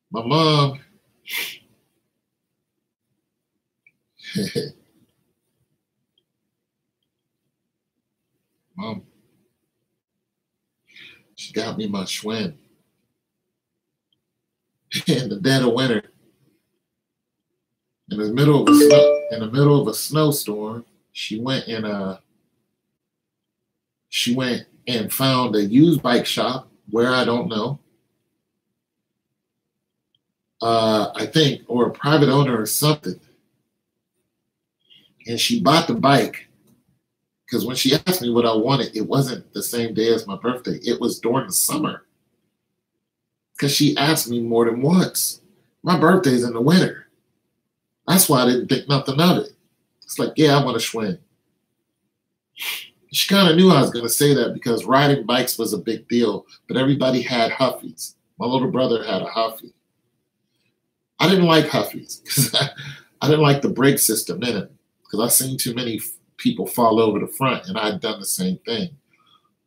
[SPEAKER 1] my mom, mom, she got me my Schwinn. In the dead of winter, in the middle of a snowstorm, she went and found a used bike shop where I don't know. I think, or a private owner or something. And she bought the bike because when she asked me what I wanted, it wasn't the same day as my birthday. It was during the summer. Because she asked me more than once. My birthday's in the winter. That's why I didn't think nothing of it. It's like, yeah, I want to Schwinn. She kind of knew I was going to say that because riding bikes was a big deal, but everybody had Huffies. My little brother had a Huffy. I didn't like Huffies because I didn't like the brake system in it because I've seen too many people fall over the front, and I'd done the same thing.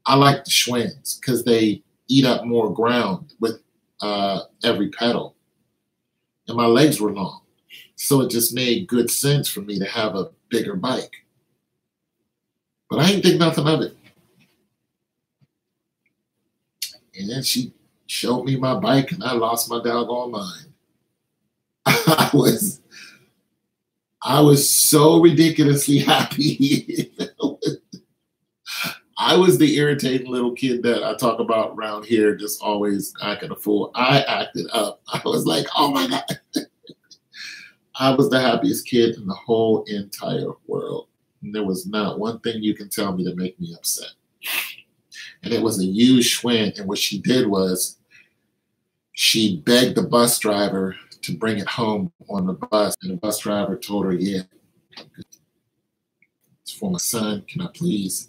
[SPEAKER 1] I like the Schwinns because they eat up more ground with every pedal, and my legs were long, so it just made good sense for me to have a bigger bike. But I didn't think nothing of it. And then she showed me my bike, and I lost my doggone mind. I was so ridiculously happy. I was the irritating little kid that I talk about around here, just always acting a fool. I acted up. I was like, oh my God. I was the happiest kid in the whole entire world. And there was not one thing you can tell me to make me upset. And it was a used Schwinn. And what she did was she begged the bus driver to bring it home on the bus. And the bus driver told her, yeah, it's for my son. Can I please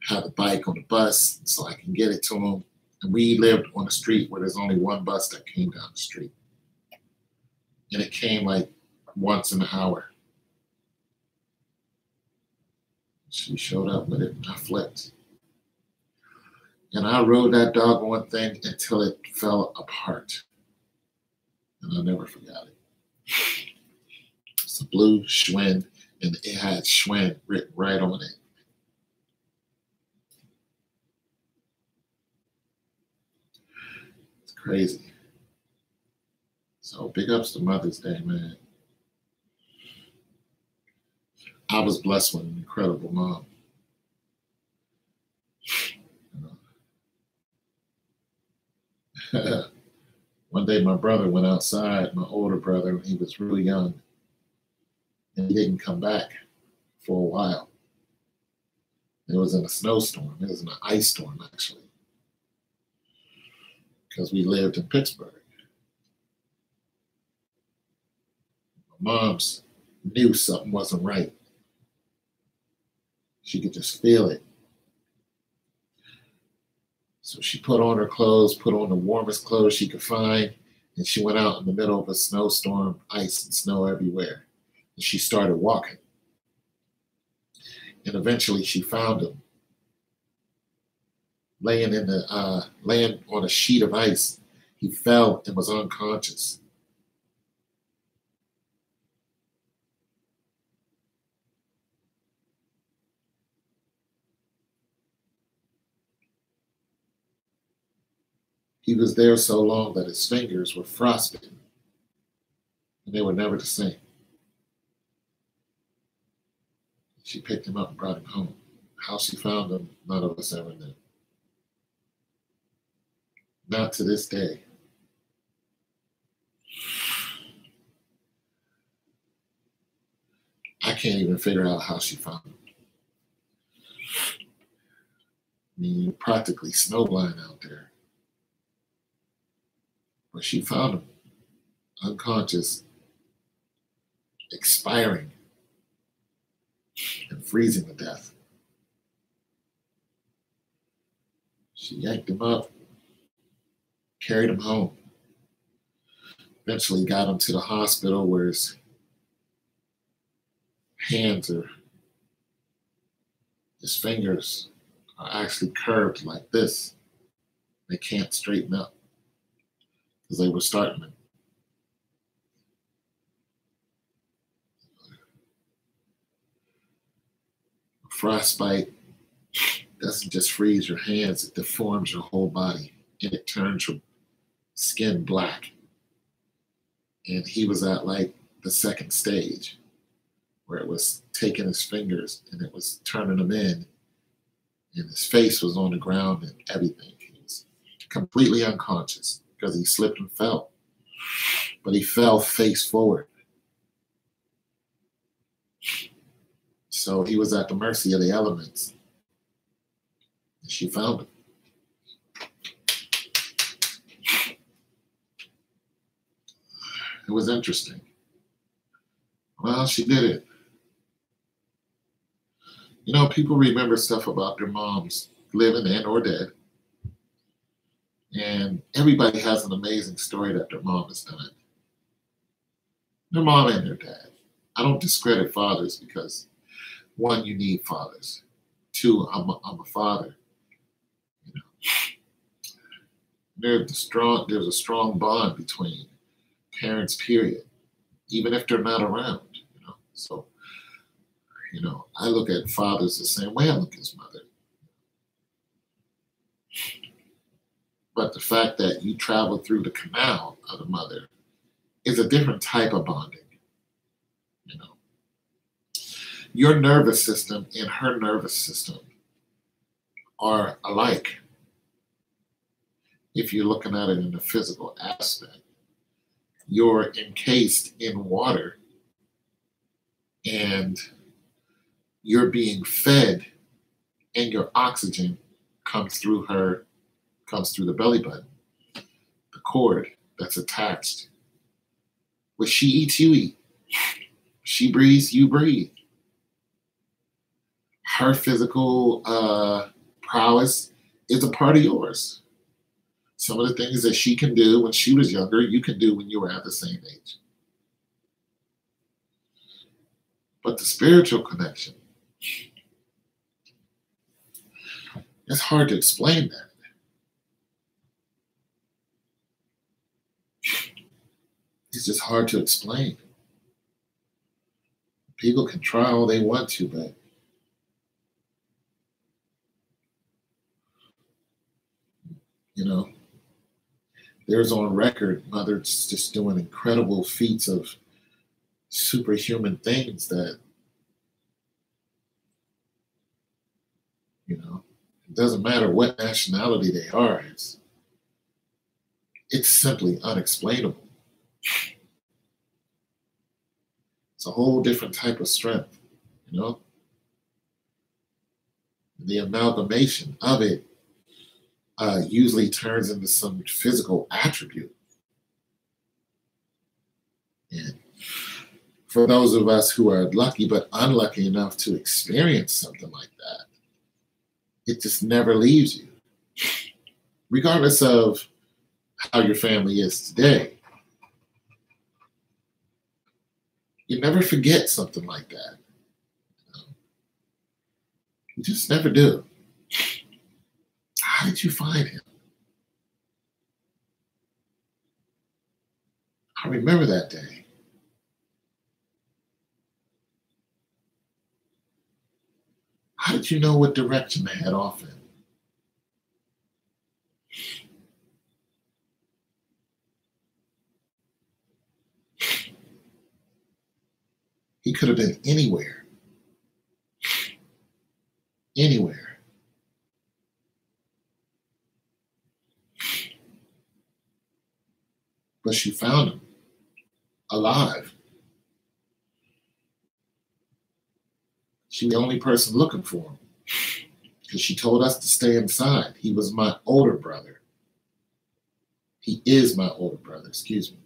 [SPEAKER 1] have the bike on the bus so I can get it to him? And we lived on a street where there's only one bus that came down the street. And it came like once in an hour. She showed up with it and I flipped. And I rode that doggone thing until it fell apart. And I'll never forgot it. It's a blue Schwinn, and it had Schwinn written right on it. It's crazy. So big ups to Mother's Day, man. I was blessed with an incredible mom. One day my brother went outside, my older brother, he was really young, and he didn't come back for a while. It was in a snowstorm. It was in an ice storm, actually, because we lived in Pittsburgh. My mom's knew something wasn't right. She could just feel it. So she put on her clothes, put on the warmest clothes she could find, and she went out in the middle of a snowstorm, ice and snow everywhere. And she started walking. And eventually she found him laying on a sheet of ice. He fell and was unconscious. He was there so long that his fingers were frostbitten, and they were never the same. She picked him up and brought him home. How she found him, none of us ever knew. Not to this day. I can't even figure out how she found him. I mean, you're practically snowblind out there. But she found him unconscious, expiring, and freezing to death. She yanked him up, carried him home. Eventually got him to the hospital where his hands or his fingers are actually curved like this. They can't straighten up because they were starting to. Frostbite doesn't just freeze your hands, it deforms your whole body and it turns your skin black. And he was at like the second stage where it was taking his fingers and it was turning them in, and his face was on the ground and everything. He was completely unconscious because he slipped and fell. But he fell face forward. So he was at the mercy of the elements. And she found him. It was interesting. Well, she did it. You know, people remember stuff about their moms, living and or dead. And everybody has an amazing story that their mom has done. Their mom and their dad. I don't discredit fathers because, one, you need fathers. Two, I'm a father. You know, there's a strong bond between parents, period, even if they're not around. You know, so you know, I look at fathers the same way I look at his mother. But the fact that you travel through the canal of the mother is a different type of bonding. You know, your nervous system and her nervous system are alike if you're looking at it in the physical aspect. You're encased in water and you're being fed, and your oxygen comes through the belly button, the cord that's attached. What she eats, you eat. She breathes, you breathe. Her physical prowess is a part of yours. Some of the things that she can do when she was younger, you can do when you were at the same age. But the spiritual connection, it's hard to explain that. It's just hard to explain. People can try all they want to, but you know, there's on record mothers just doing incredible feats of superhuman things that, you know, it doesn't matter what nationality they are, it's simply unexplainable. It's a whole different type of strength, you know? The amalgamation of it usually turns into some physical attribute. And for those of us who are lucky but unlucky enough to experience something like that, it just never leaves you. Regardless of how your family is today, you never forget something like that. You just never do. How did you find him? I remember that day. How did you know what direction to head off in? He could have been anywhere. Anywhere. But she found him alive. She was the only person looking for him. because she told us to stay inside. He was my older brother. He is my older brother, excuse me.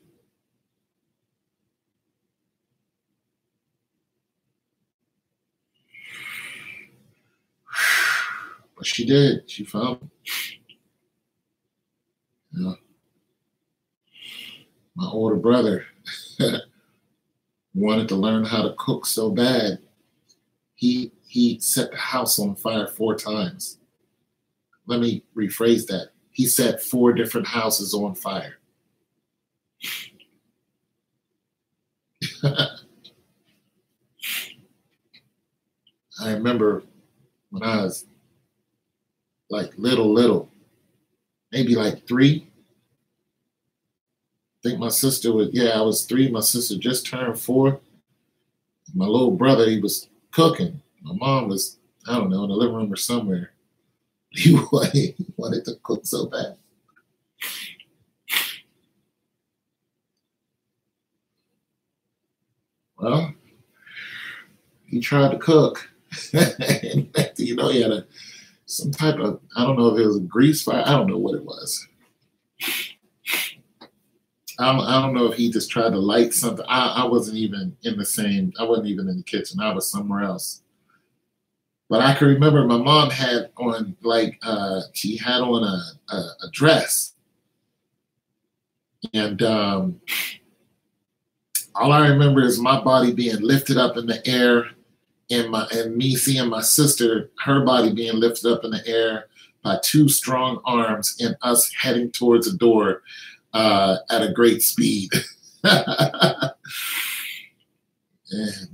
[SPEAKER 1] But she did. She found me. You know, my older brother wanted to learn how to cook so bad. He set the house on fire 4 times. Let me rephrase that. He set 4 different houses on fire. I remember when I was like little, maybe like 3. I think my sister was, I was 3. My sister just turned 4. My little brother, he was cooking. My mom was, I don't know, in the living room or somewhere. He wanted to cook so bad. Well, he tried to cook. And you know, he had some type of, I don't know if it was a grease fire. I don't know what it was. I don't know if he just tried to light something. I wasn't even in the same, I wasn't even in the kitchen. I was somewhere else. But I can remember my mom had on, like, she had on a dress. And all I remember is my body being lifted up in the air and me seeing my sister, her body being lifted up in the air by 2 strong arms and us heading towards a door at a great speed. And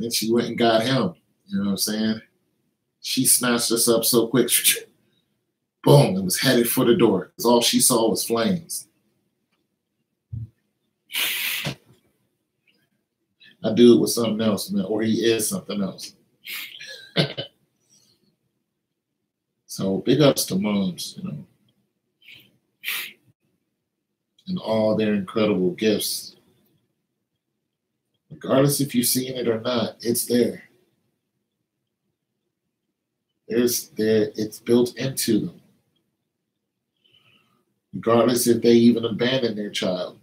[SPEAKER 1] then she went and got him. You know what I'm saying? She snatched us up so quick. Boom, and was headed for the door. Because all she saw was flames. That dude was something else, man, or he is something else. So big ups to moms, you know, and all their incredible gifts. Regardless if you've seen it or not, it's there. It's built into them. Regardless if they even abandon their child.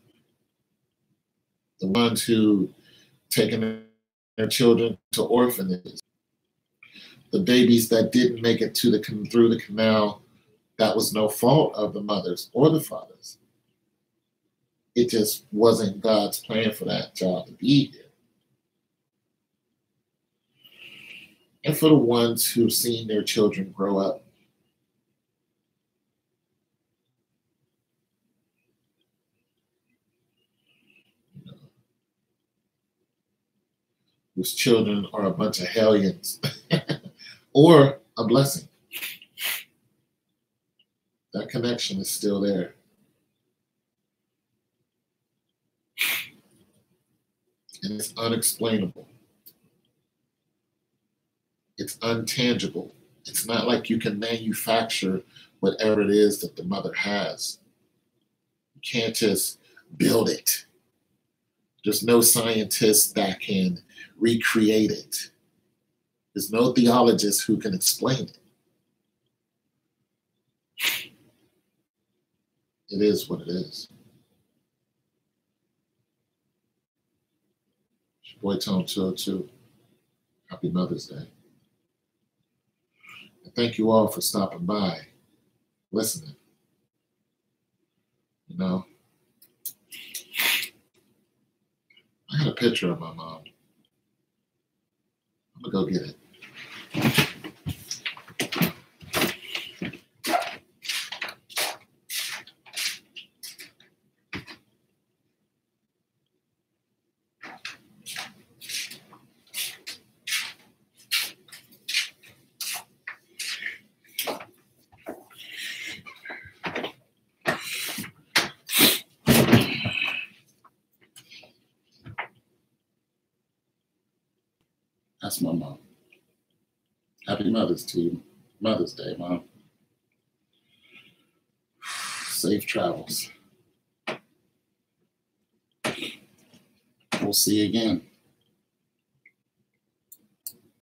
[SPEAKER 1] The ones who taken their children to orphanages. The babies that didn't make it through the canal, that was no fault of the mothers or the fathers. It just wasn't God's plan for that child to be here. And for the ones who've seen their children grow up. You know, whose children are a bunch of hellions. Or a blessing. That connection is still there. And it's unexplainable. It's untangible. It's not like you can manufacture whatever it is that the mother has. You can't just build it. There's no scientist that can recreate it. There's no theologist who can explain it. It is what it is. It's your boy Tone 202. Happy Mother's Day. And thank you all for stopping by, listening. You know, I got a picture of my mom. I'm gonna go get it. That's my mom. Happy Mother's Day, Mom. Safe travels. We'll see you again.